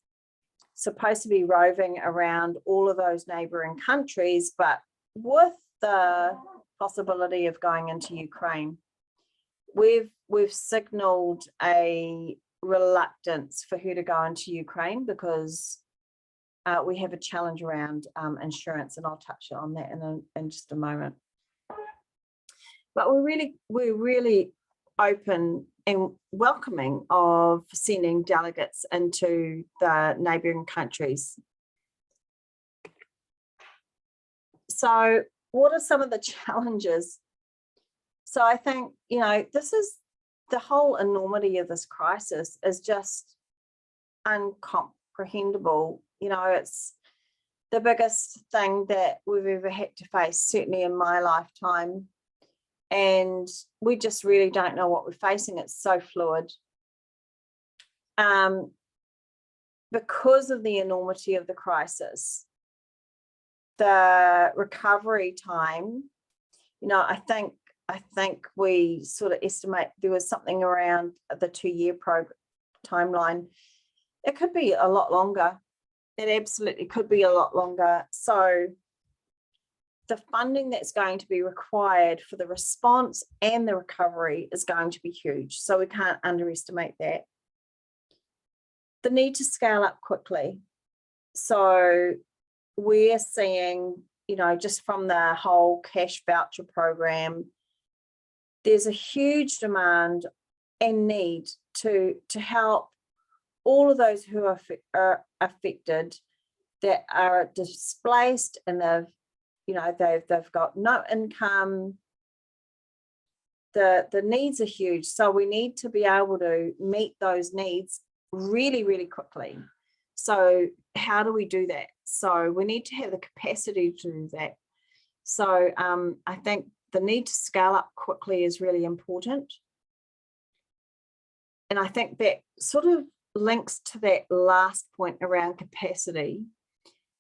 supposed to be roving around all of those neighbouring countries, but with the possibility of going into Ukraine. We've signalled a reluctance for her to go into Ukraine because we have a challenge around insurance, and I'll touch on that in just a moment. But we're really open and welcoming of sending delegates into the neighbouring countries. So what are some of the challenges? So I think, you know, this is the whole enormity of this crisis is just uncomprehendable. You know, it's the biggest thing that we've ever had to face, certainly in my lifetime. And we just really don't know what we're facing. It's so fluid. Because of the enormity of the crisis, the recovery time, you know, I think we sort of estimate there was something around the 2-year timeline. It could be a lot longer. It absolutely could be a lot longer. So the funding that's going to be required for the response and the recovery is going to be huge. So we can't underestimate that. The need to scale up quickly. So we're seeing, you know, just from the whole cash voucher program, there's a huge demand and need to help all of those who are affected, that are displaced, and they've got no income. The needs are huge, so we need to be able to meet those needs really, really quickly. So how do we do that? So we need to have the capacity to do that. So I think the need to scale up quickly is really important. And I think that sort of links to that last point around capacity,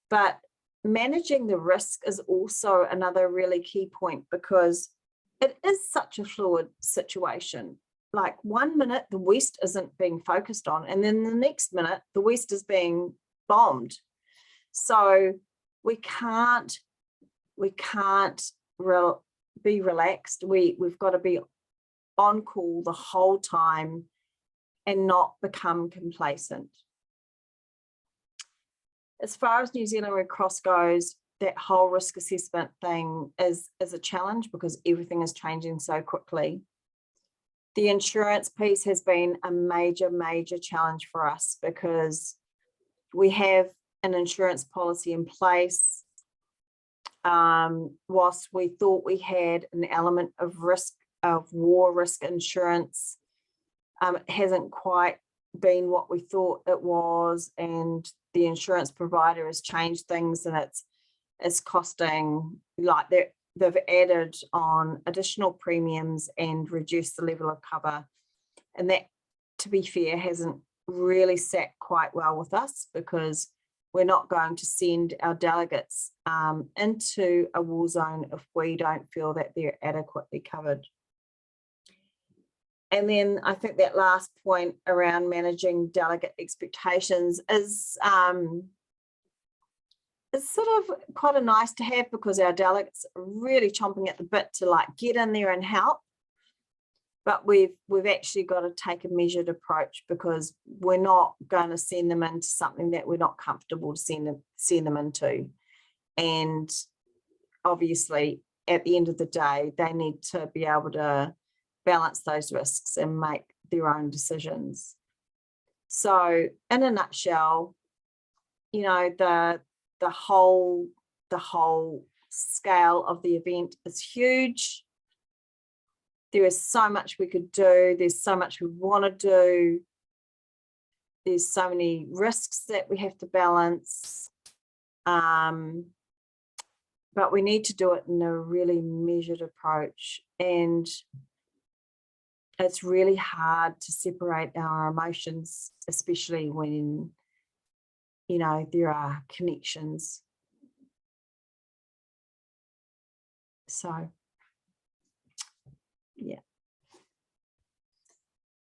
but managing the risk is also another really key point, because it is such a fluid situation. Like 1 minute, the West isn't being focused on, and then the next minute, the West is being bombed. So we can't be relaxed. We've got to be on call the whole time and not become complacent. As far as New Zealand Red Cross goes, that whole risk assessment thing is a challenge because everything is changing so quickly. The insurance piece has been a major, major challenge for us because we have an insurance policy in place. Whilst we thought we had an element of risk, of war risk insurance, it hasn't quite been what we thought it was, and the insurance provider has changed things, and it's costing, like they've added on additional premiums and reduced the level of cover. And that, to be fair, hasn't really sat quite well with us, because we're not going to send our delegates into a war zone if we don't feel that they're adequately covered. And then I think that last point around managing delegate expectations is sort of quite a nice to have, because our delegates are really chomping at the bit to like get in there and help. But we've actually got to take a measured approach, because we're not going to send them into something that we're not comfortable to send them into. And obviously, at the end of the day, they need to be able to balance those risks and make their own decisions. So in a nutshell, you know, the whole scale of the event is huge. There is so much we could do. There's so much we want to do. There's so many risks that we have to balance. But we need to do it in a really measured approach. And it's really hard to separate our emotions, especially when, you know, there are connections. So, yeah.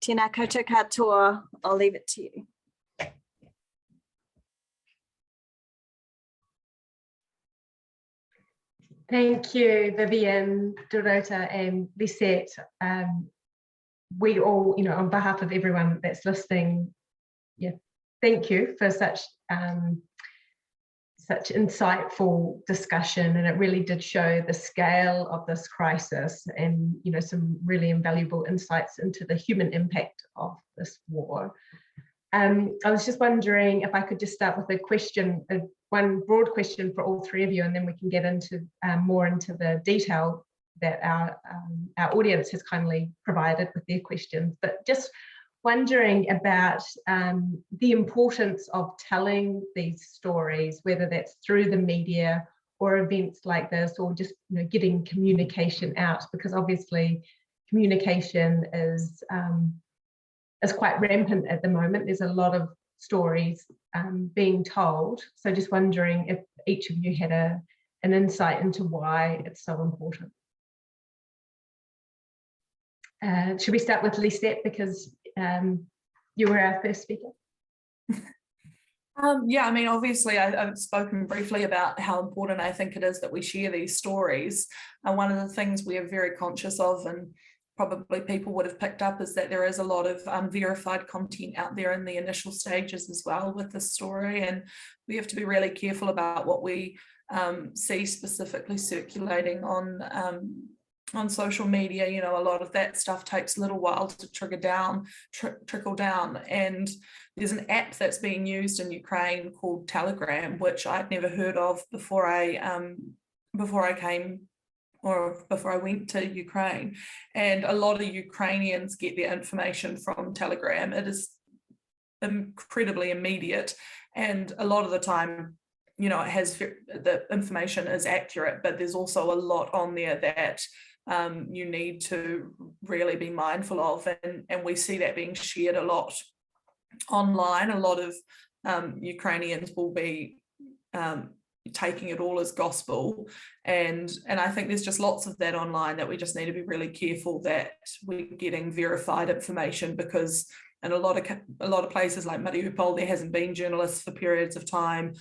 Tēnā koutou katoa, I'll leave it to you. Thank you, Vivian, Dorota and Lisette. We all, you know, on behalf of everyone that's listening, yeah, thank you for such insightful discussion, and it really did show the scale of this crisis, and, you know, some really invaluable insights into the human impact of this war. I was just wondering if I could just start with a question, one broad question for all three of you, and then we can get into more into the detail that our audience has kindly provided with their questions. But just wondering about the importance of telling these stories, whether that's through the media or events like this, or just getting communication out, because obviously communication is quite rampant at the moment. There's a lot of stories being told. So just wondering if each of you had an insight into why it's so important. Should we start with Lisette, because you were our first speaker? Yeah, I mean, obviously I've spoken briefly about how important I think it is that we share these stories. One of the things we are very conscious of, and probably people would have picked up, is that there is a lot of unverified content out there in the initial stages as well with this story, and we have to be really careful about what we see specifically circulating on social media. A lot of that stuff takes a little while to trickle down, and there's an app that's being used in Ukraine called Telegram, which I'd never heard of before I went to Ukraine. And a lot of Ukrainians get their information from Telegram. It is incredibly immediate, and a lot of the time, it has, the information is accurate, but there's also a lot on there that you need to really be mindful of, and we see that being shared a lot online. A lot of Ukrainians will be taking it all as gospel, and I think there's just lots of that online that we just need to be really careful that we're getting verified information, because in a lot of places like Mariupol, there hasn't been journalists for periods of time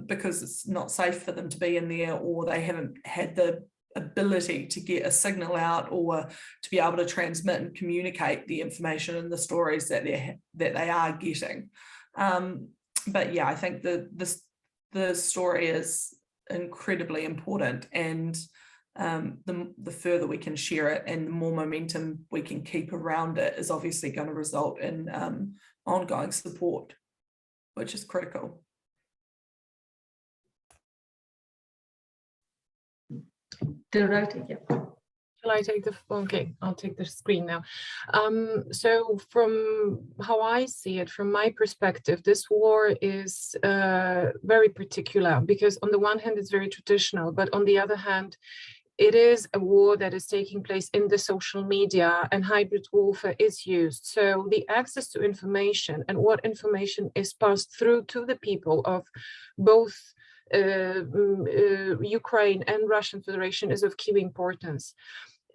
because it's not safe for them to be in there, or they haven't had the ability to get a signal out or to be able to transmit and communicate the information and the stories that they are getting. But yeah, I think the story is incredibly important, and the further we can share it and the more momentum we can keep around it is obviously going to result in ongoing support, which is critical. Shall I take okay, I'll take the screen now. So from how I see it, from my perspective, this war is very particular, because on the one hand, it's very traditional, but on the other hand, it is a war that is taking place in the social media, and hybrid warfare is used. So the access to information and what information is passed through to the people of both Ukraine and Russian Federation is of key importance.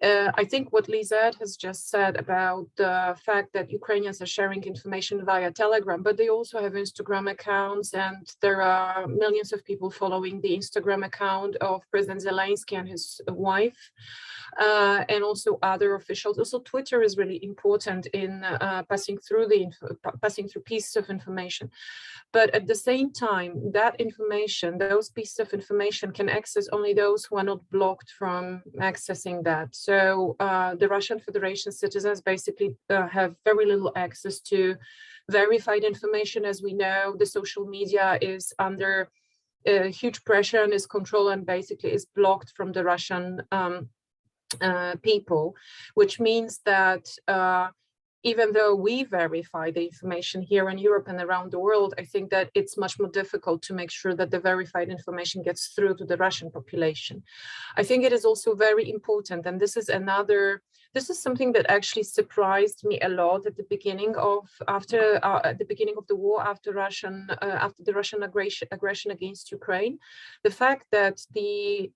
I think what Lisette has just said about the fact that Ukrainians are sharing information via Telegram, but they also have Instagram accounts, and there are millions of people following the Instagram account of President Zelensky and his wife, and also other officials. Also, Twitter is really important in passing through pieces of information. But at the same time, that information, those pieces of information, can access only those who are not blocked from accessing that. So the Russian Federation citizens basically have very little access to verified information. As we know, the social media is under huge pressure and is controlled, and basically is blocked from the Russian people, which means that even though we verify the information here in Europe and around the world, I think that it's much more difficult to make sure that the verified information gets through to the Russian population. I think it is also very important, and this is something that actually surprised me a lot at the beginning of the war, after the Russian aggression against Ukraine, the fact that the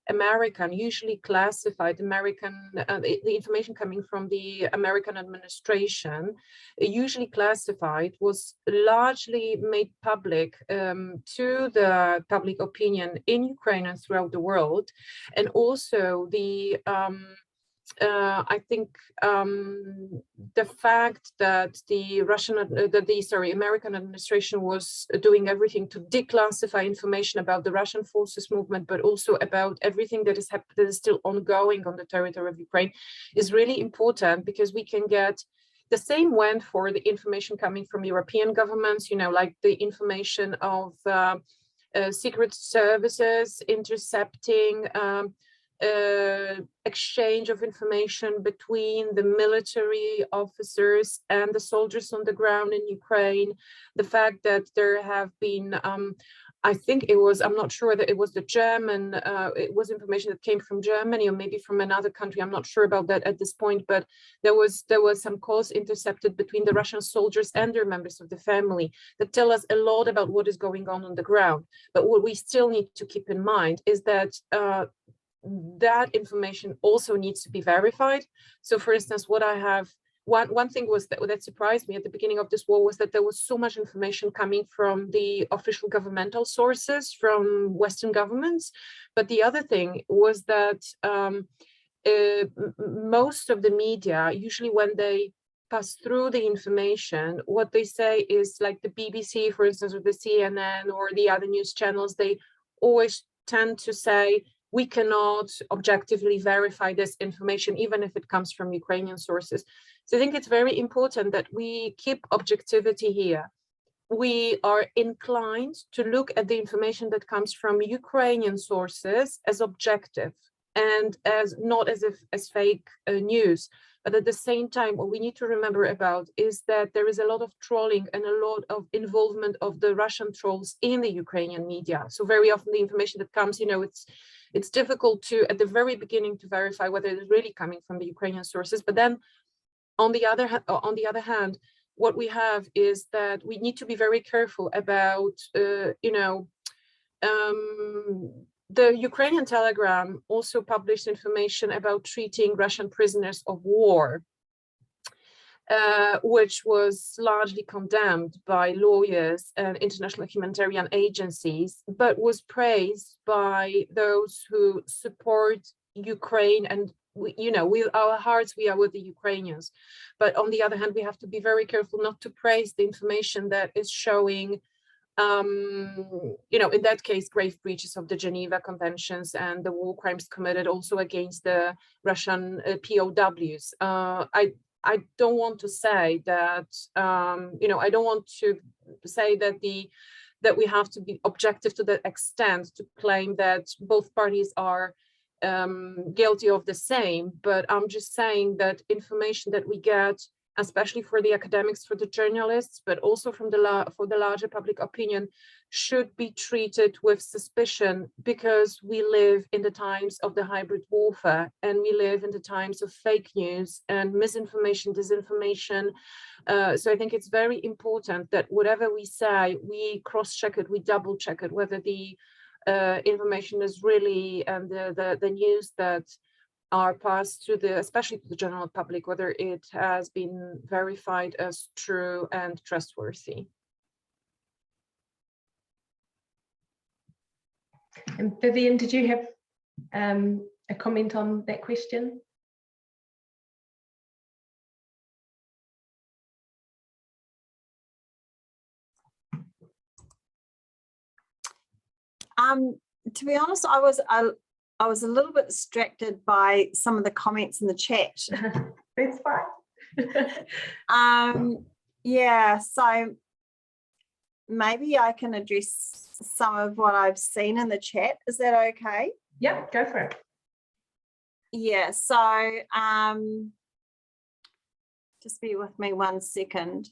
usually classified the information coming from the American administration, usually classified, was largely made public to the public opinion in Ukraine and throughout the world, and also the I think the fact that the American administration was doing everything to declassify information about the Russian forces movement, but also about everything that is still ongoing on the territory of Ukraine, is really important, because we can get the same went for the information coming from European governments, like the information of secret services intercepting exchange of information between the military officers and the soldiers on the ground in Ukraine, the fact that there have been, I think it was, I'm not sure that it was the German, it was information that came from Germany or maybe from another country. I'm not sure about that at this point, but there was some calls intercepted between the Russian soldiers and their members of the family that tell us a lot about what is going on the ground. But what we still need to keep in mind is that that information also needs to be verified. So for instance, what I have, one thing was that surprised me at the beginning of this war was that there was so much information coming from the official governmental sources from Western governments. But the other thing was that most of the media, usually when they pass through the information, what they say is like the BBC, for instance, or the CNN or the other news channels, they always tend to say, we cannot objectively verify this information, even if it comes from Ukrainian sources. So I think it's very important that we keep objectivity here. We are inclined to look at the information that comes from Ukrainian sources as objective and as not as fake news. But at the same time, what we need to remember about is that there is a lot of trolling and a lot of involvement of the Russian trolls in the Ukrainian media. So very often the information that comes, it's difficult to, at the very beginning, to verify whether it is really coming from the Ukrainian sources. But then on the other hand, what we have is that we need to be very careful about, the Ukrainian Telegram also published information about treating Russian prisoners of war, which was largely condemned by lawyers and international humanitarian agencies, but was praised by those who support Ukraine. And with our hearts, we are with the Ukrainians. But on the other hand, we have to be very careful not to praise the information that is showing in that case, grave breaches of the Geneva Conventions and the war crimes committed also against the Russian POWs. I don't want to say that, I don't want to say that we have to be objective to that extent to claim that both parties are guilty of the same, but I'm just saying that information that we get, especially for the academics, for the journalists, but also for the larger public opinion, should be treated with suspicion, because we live in the times of the hybrid warfare, and we live in the times of fake news and misinformation, disinformation. So I think it's very important that whatever we say, we cross-check it, we double-check it, whether the information is really, and the news that are passed to especially to the general public, whether it has been verified as true and trustworthy. And Vivian, did you have a comment on that question? To be honest, I was a little bit distracted by some of the comments in the chat. That's fine. Yeah, so maybe I can address some of what I've seen in the chat. Is that okay? Yep, go for it. Yeah, so just be with me 1 second.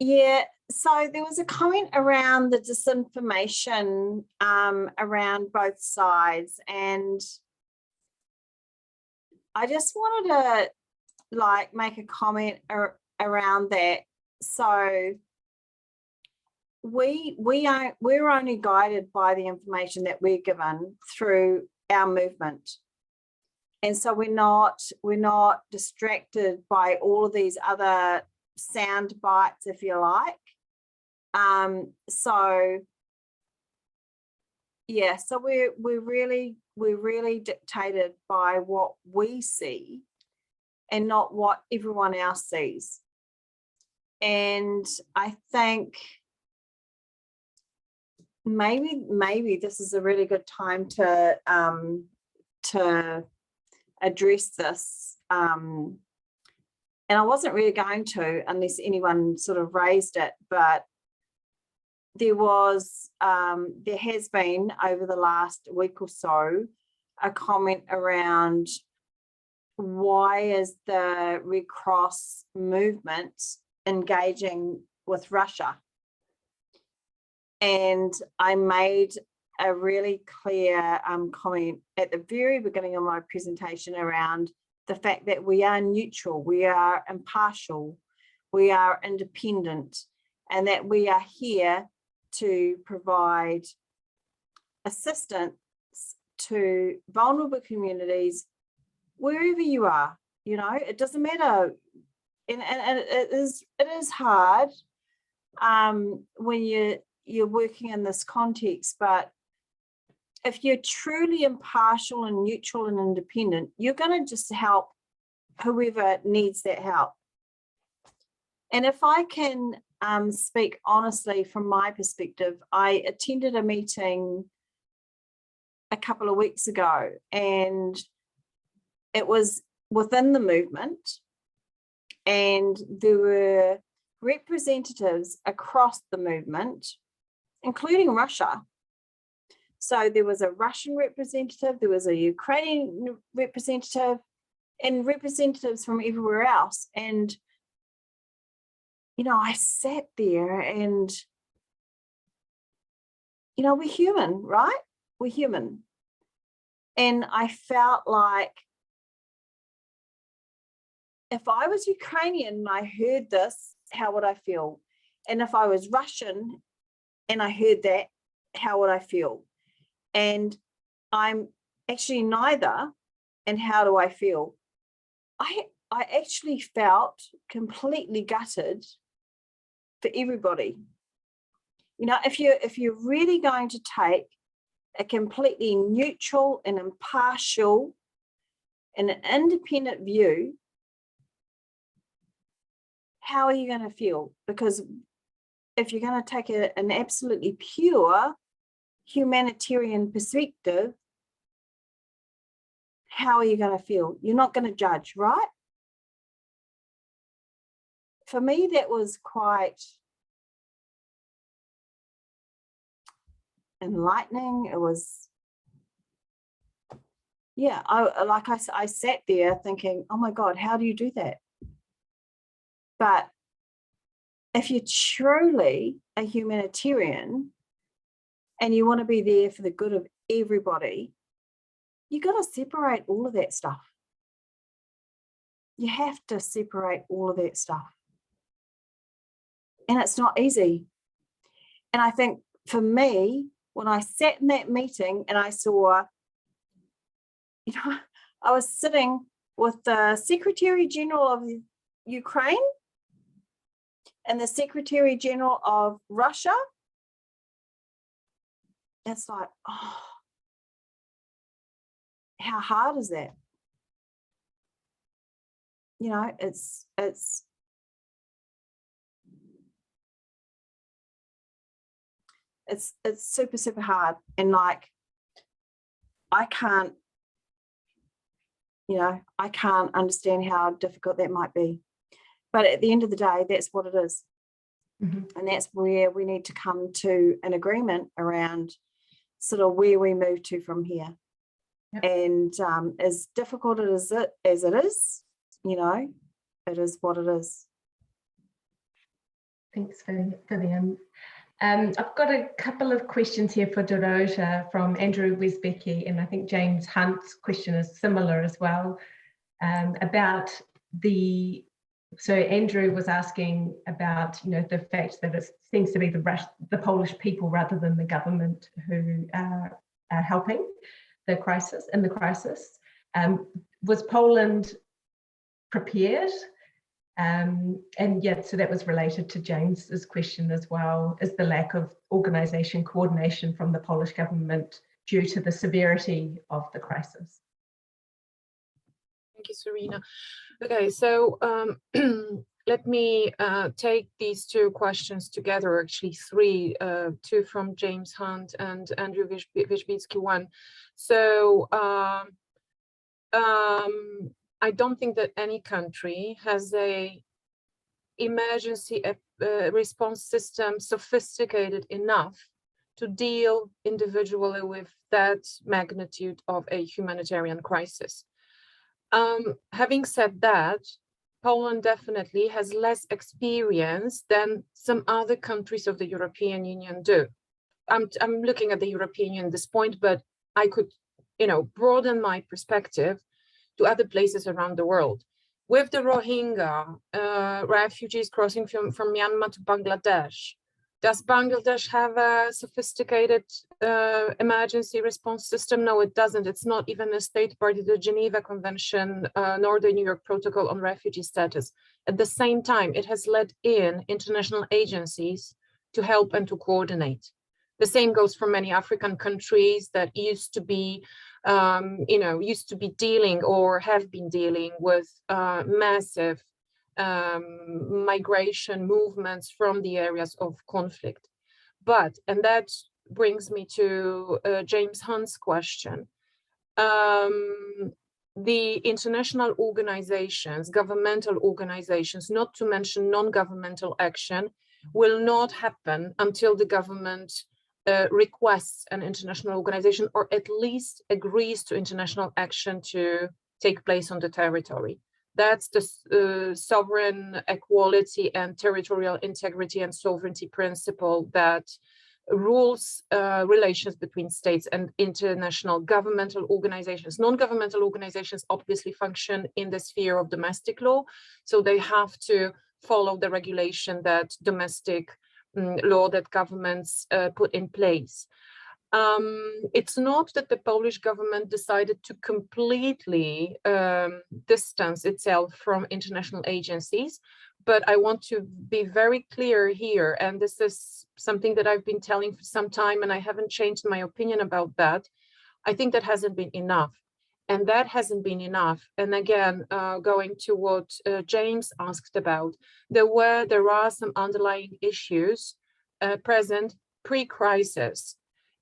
Yeah, so there was a comment around the disinformation around both sides, and I just wanted to make a comment around that. So we're only guided by the information that we're given through our movement, and so we're not distracted by all of these other sound bites, if you like. So yeah, so we're really dictated by what we see and not what everyone else sees. And I think maybe this is a really good time to address this. And I wasn't really going to, unless anyone sort of raised it, but there has been over the last week or so a comment around why is the Red Cross movement engaging with Russia? And I made a really clear comment at the very beginning of my presentation around the fact that we are neutral, we are impartial, we are independent, and that we are here to provide assistance to vulnerable communities wherever you are. You know, it doesn't matter, and it is hard when you're working in this context, but if you're truly impartial and neutral and independent, you're going to just help whoever needs that help. And if I can speak honestly from my perspective, I attended a meeting a couple of weeks ago, and it was within the movement, and there were representatives across the movement, including Russia. So there was a Russian representative, there was a Ukrainian representative, and representatives from everywhere else. And, you know, I sat there and, you know, we're human, right? We're human. And I felt like if I was Ukrainian and I heard this, how would I feel? And if I was Russian and I heard that, how would I feel? And I'm actually neither. And how do I feel? I actually felt completely gutted for everybody. You know, if you're really going to take a completely neutral and impartial and an independent view, how are you going to feel? Because if you're going to take an absolutely pure humanitarian perspective, how are you going to feel? You're not going to judge, right? For me, that was quite enlightening. It was, yeah, I sat there thinking, oh my God, how do you do that? But if you're truly a humanitarian and you want to be there for the good of everybody, you got to separate all of that stuff. You have to separate all of that stuff. And it's not easy. And I think for me, when I sat in that meeting and I saw, you know, I was sitting with the Secretary General of Ukraine and the Secretary General of Russia. It's like, oh, how hard is that? You know, it's super, super hard. And like, I can't understand how difficult that might be. But at the end of the day, that's what it is. Mm-hmm. And that's where we need to come to an agreement around sort of where we move to from here. Yep. And as difficult as it is, you know, it is what it is. Thanks, Vivian. I've got a couple of questions here for Dorota from Andrew Wesbecky, and I think James Hunt's question is similar as well, about so Andrew was asking about, you know, the fact that it seems to be the Polish people rather than the government who are helping the crisis. Was Poland prepared? And yeah, so that was related to James's question as well. Is the lack of organisation coordination from the Polish government due to the severity of the crisis? Thank you, Serena. Okay, so let me take these two questions together, actually three, two from James Hunt and Andrew Wierzbicki one. So I don't think that any country has a emergency response system sophisticated enough to deal individually with that magnitude of a humanitarian crisis. Having said that, Poland definitely has less experience than some other countries of the European Union do. I'm looking at the European Union at this point, but I could, broaden my perspective to other places around the world. With the Rohingya refugees crossing from Myanmar to Bangladesh, does Bangladesh have a sophisticated emergency response system? No, it doesn't. It's not even a state party to the Geneva Convention, nor the New York Protocol on refugee status. At the same time, it has let in international agencies to help and to coordinate. The same goes for many African countries that used to be dealing or have been dealing with massive migration movements from the areas of conflict. And that brings me to James Hunt's question. The international organizations, governmental organizations, not to mention non-governmental action, will not happen until the government requests an international organization, or at least agrees to international action to take place on the territory. That's the sovereign equality and territorial integrity and sovereignty principle that rules relations between states and international governmental organizations. Non-governmental organizations obviously function in the sphere of domestic law, so they have to follow the regulation that domestic law that governments put in place. It's not that the Polish government decided to completely distance itself from international agencies, but I want to be very clear here, and this is something that I've been telling for some time, and I haven't changed my opinion about that. I think that hasn't been enough. And that hasn't been enough. And again, going to what James asked about, there are some underlying issues present pre-crisis,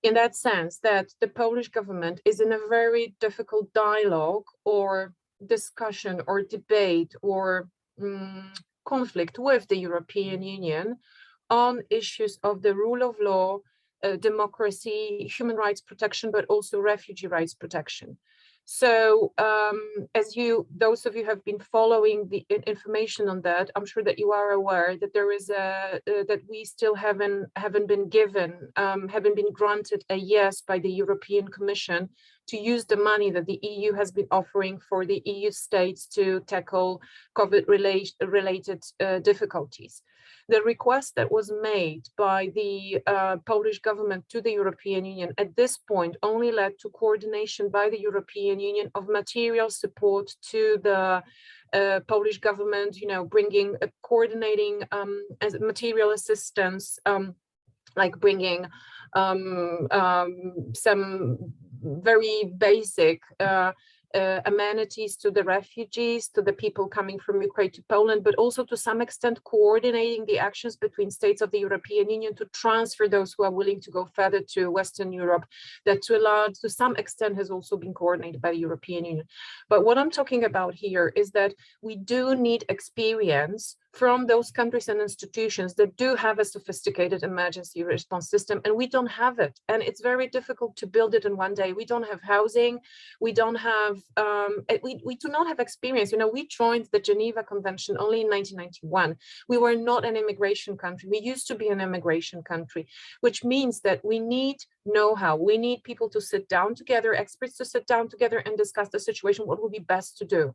in that sense that the Polish government is in a very difficult dialogue or discussion or debate or conflict with the European Union on issues of the rule of law, democracy, human rights protection, but also refugee rights protection. So those of you who have been following the information on that, I'm sure that you are aware that there is that we still haven't been granted a yes by the European Commission to use the money that the EU has been offering for the EU states to tackle COVID-related difficulties. The request that was made by the Polish government to the European Union at this point only led to coordination by the European Union of material support to the Polish government, bringing, coordinating as material assistance, like bringing some very basic amenities to the refugees, to the people coming from Ukraine to Poland, but also to some extent coordinating the actions between states of the European Union to transfer those who are willing to go further to Western Europe, that to some extent has also been coordinated by the European Union. But what I'm talking about here is that we do need experience from those countries and institutions that do have a sophisticated emergency response system, and we don't have it. And it's very difficult to build it in one day. We don't have housing, we don't have, we do not have experience. We joined the Geneva Convention only in 1991. We were not an immigration country. We used to be an immigration country, which means that we need know-how. We need people to sit down together, experts to sit down together and discuss the situation, what would be best to do.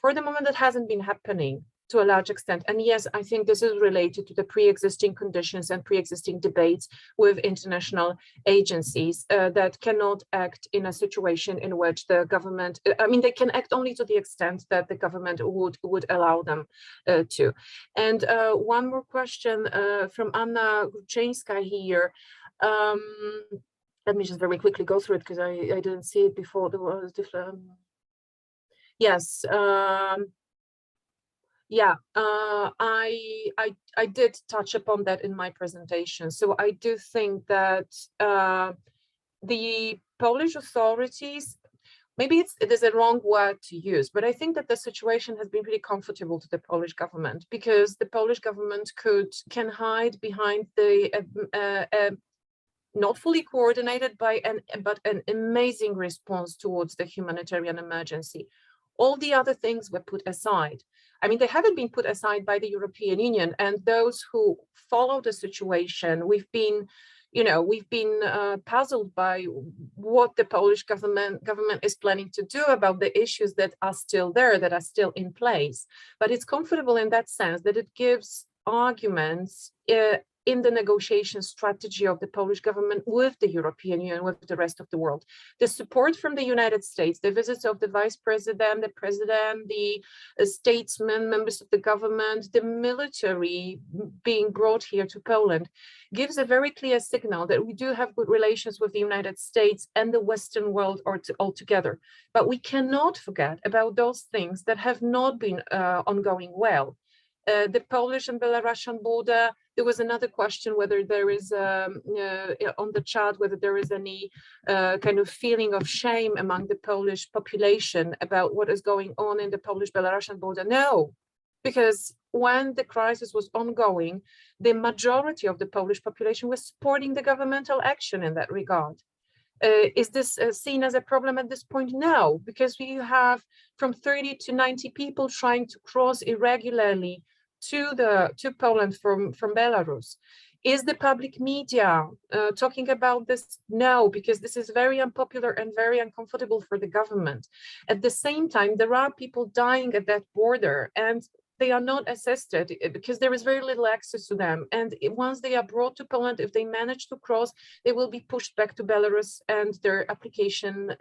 For the moment, that hasn't been happening to a large extent. And yes, I think this is related to the pre-existing conditions and pre-existing debates with international agencies that cannot act in a situation in which the government, they can act only to the extent that the government would allow them to. And one more question from Anna Gruczyńska here. Let me just very quickly go through it because I didn't see it before. There was different. Yes. Yeah, I did touch upon that in my presentation. So I do think that the Polish authorities, maybe it is a wrong word to use, but I think that the situation has been pretty comfortable to the Polish government, because the Polish government can hide behind the not fully coordinated but an amazing response towards the humanitarian emergency. All the other things were put aside. I mean, they haven't been put aside by the European Union, and those who follow the situation, we've been puzzled by what the Polish government is planning to do about the issues that are still there, that are still in place. But it's comfortable in that sense that it gives arguments in the negotiation strategy of the Polish government with the European Union, with the rest of the world. The support from the United States, the visits of the vice president, the president, the statesmen, members of the government, the military being brought here to Poland, gives a very clear signal that we do have good relations with the United States and the Western world altogether. But we cannot forget about those things that have not been ongoing well. The Polish and Belarusian border, there was another question whether there is, on the chart, whether there is any kind of feeling of shame among the Polish population about what is going on in the Polish-Belarusian border. No, because when the crisis was ongoing, the majority of the Polish population was supporting the governmental action in that regard. Is this seen as a problem at this point? No, because we have from 30 to 90 people trying to cross irregularly to Poland from Belarus. Is the public media talking about this? No, because this is very unpopular and very uncomfortable for the government. At the same time, there are people dying at that border, and they are not assisted because there is very little access to them. And once they are brought to Poland, if they manage to cross, they will be pushed back to Belarus, and their applications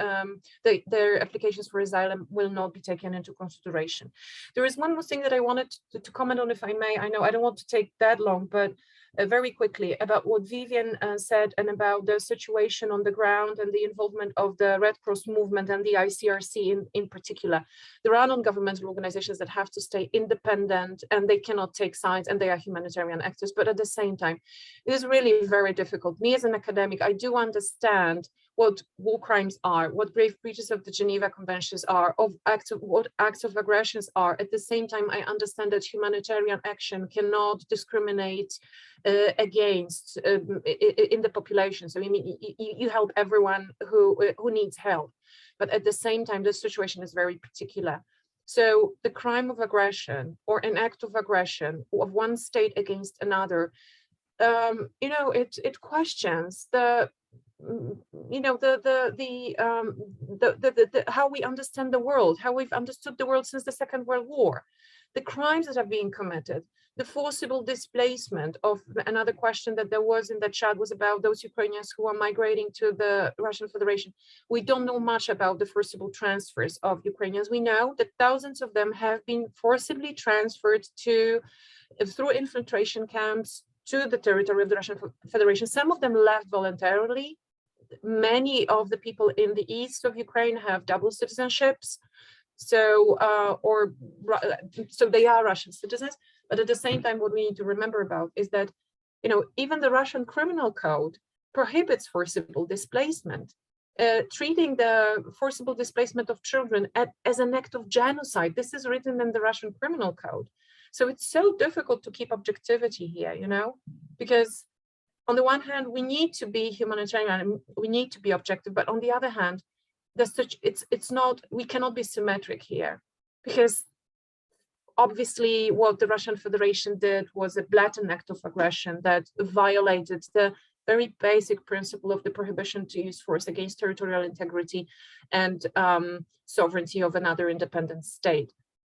for asylum will not be taken into consideration. There is one more thing that I wanted to comment on, if I may. I know I don't want to take that long, but very quickly about what Vivian said, and about the situation on the ground and the involvement of the Red Cross movement and the Icrc in particular. There are non-governmental organizations that have to stay independent, and they cannot take sides, and they are humanitarian actors. But at the same time, it is really very difficult. Me as an academic, I do understand what war crimes are, what grave breaches of the Geneva Conventions are, what acts of aggressions are. At the same time, I understand that humanitarian action cannot discriminate against in the population. So I mean, you help everyone who needs help, but at the same time, the situation is very particular. So the crime of aggression, or an act of aggression of one state against another, it questions the how we understand the world, how we've understood the world since the Second World War, the crimes that are being committed, the forcible displacement of. Another question that there was in the chat was about those Ukrainians who are migrating to the Russian Federation. We don't know much about the forcible transfers of Ukrainians. We know that thousands of them have been forcibly transferred through infiltration camps to the territory of the Russian Federation. Some of them left voluntarily. Many of the people in the east of Ukraine have double citizenships, so they are Russian citizens. But at the same time, what we need to remember about is that, even the Russian criminal code prohibits forcible displacement, treating the forcible displacement of children as an act of genocide. This is written in the Russian criminal code. So it's so difficult to keep objectivity here, because on the one hand, we need to be humanitarian and we need to be objective, but on the other hand, we cannot be symmetric here, because obviously what the Russian Federation did was a blatant act of aggression that violated the very basic principle of the prohibition to use force against territorial integrity and sovereignty of another independent state.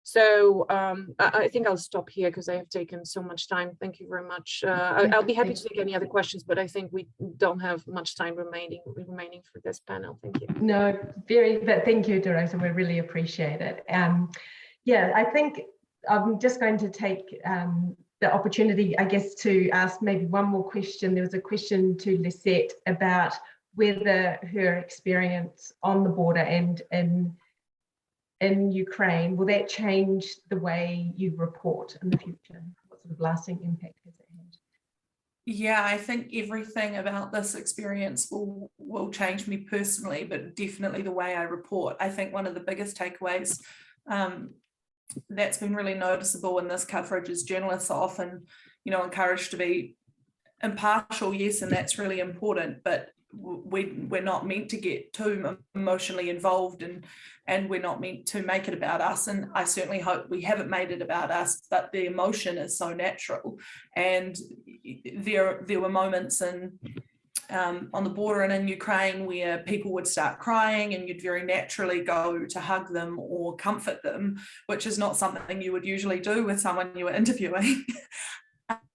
So I think I'll stop here because I have taken so much time. Thank you very much. I'll be happy to take any other questions, but I think we don't have much time remaining for this panel. Thank you. No, but thank you, Teresa. We really appreciate it. Yeah, I think I'm just going to take the opportunity, I guess, to ask maybe one more question. There was a question to Lisette about whether her experience on the border and in Ukraine, will that change the way you report in the future? What sort of lasting impact has it had? Yeah, I think everything about this experience will change me personally, but definitely the way I report. I think one of the biggest takeaways that's been really noticeable in this coverage is journalists are often, encouraged to be impartial, yes, and that's really important, but we're not meant to get too emotionally involved, and we're not meant to make it about us. And I certainly hope we haven't made it about us, but the emotion is so natural. And there were moments on the border and in Ukraine where people would start crying and you'd very naturally go to hug them or comfort them, which is not something you would usually do with someone you were interviewing.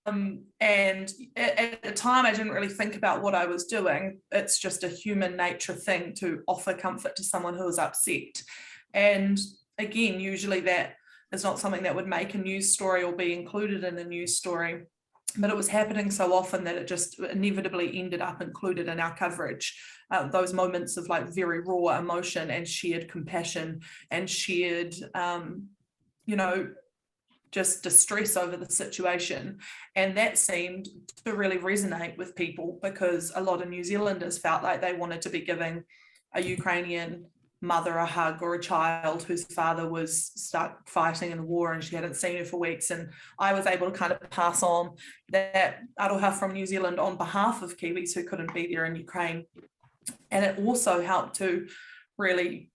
And at the time, I didn't really think about what I was doing. It's just a human nature thing to offer comfort to someone who is upset. And again, usually that is not something that would make a news story or be included in a news story. But it was happening so often that it just inevitably ended up included in our coverage. Those moments of like very raw emotion and shared compassion and shared, just distress over the situation. And that seemed to really resonate with people, because a lot of New Zealanders felt like they wanted to be giving a Ukrainian mother a hug, or a child whose father was stuck fighting in the war and she hadn't seen her for weeks. And I was able to kind of pass on that aroha from New Zealand on behalf of Kiwis who couldn't be there in Ukraine. And it also helped to really,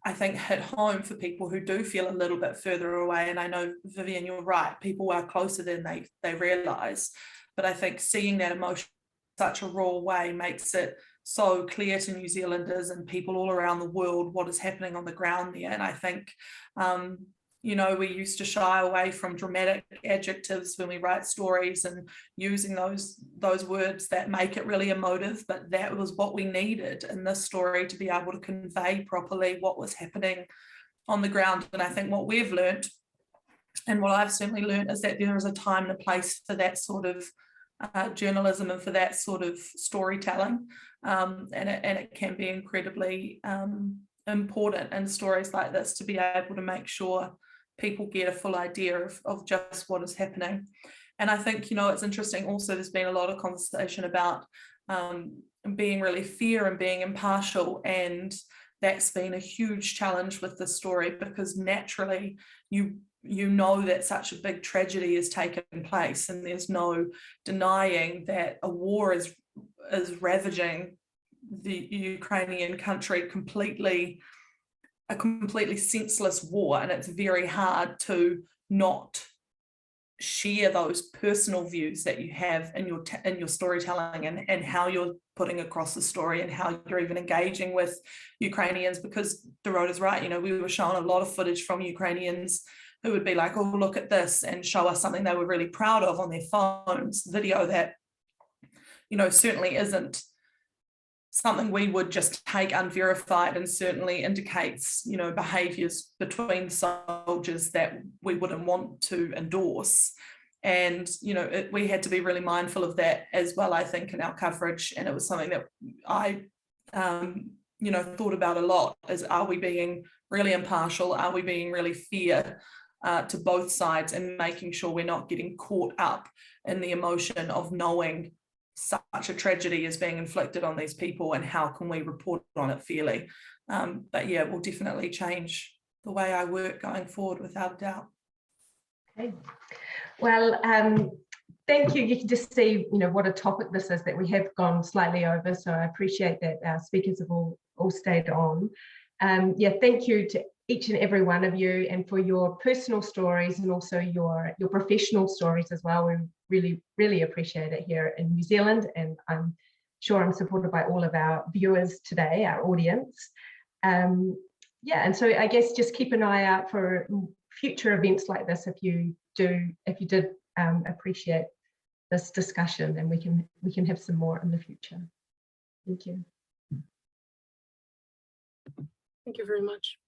I think, hit home for people who do feel a little bit further away. And I know, Vivian, you're right, people are closer than they realise. But I think seeing that emotion in such a raw way makes it so clear to New Zealanders and people all around the world what is happening on the ground there. And I think, we used to shy away from dramatic adjectives when we write stories and using those words that make it really emotive, but that was what we needed in this story to be able to convey properly what was happening on the ground. And I think what we've learnt, and what I've certainly learnt, is that there is a time and a place for that sort of journalism and for that sort of storytelling, and it can be incredibly important in stories like this to be able to make sure people get a full idea of just what is happening. And I think, it's interesting also, there's been a lot of conversation about being really fair and being impartial, and that's been a huge challenge with this story, because naturally you know that such a big tragedy has taken place, and there's no denying that a war is ravaging the Ukrainian country, a completely senseless war, and it's very hard to not share those personal views that you have in your storytelling, and how you're putting across the story, and how you're even engaging with Ukrainians, because Dorota's right, we were shown a lot of footage from Ukrainians who would be like, oh, look at this, and show us something they were really proud of on their phones, video that, certainly isn't something we would just take unverified, and certainly indicates, behaviours between soldiers that we wouldn't want to endorse. And, we had to be really mindful of that as well, I think, in our coverage. And it was something that I, thought about a lot, is, are we being really impartial? Are we being really fair to both sides, and making sure we're not getting caught up in the emotion of knowing such a tragedy is being inflicted on these people, and how can we report on it fairly? But yeah, it will definitely change the way I work going forward, without a doubt. Okay. Well, thank you. You can just see, what a topic this is, that we have gone slightly over. So I appreciate that our speakers have all stayed on. Thank you to each and every one of you, and for your personal stories, and also your professional stories as well. We really, really appreciate it here in New Zealand, and I'm sure I'm supported by all of our viewers today, our audience. And so I guess just keep an eye out for future events like this, if you did appreciate this discussion, and we can have some more in the future. Thank you. Thank you very much.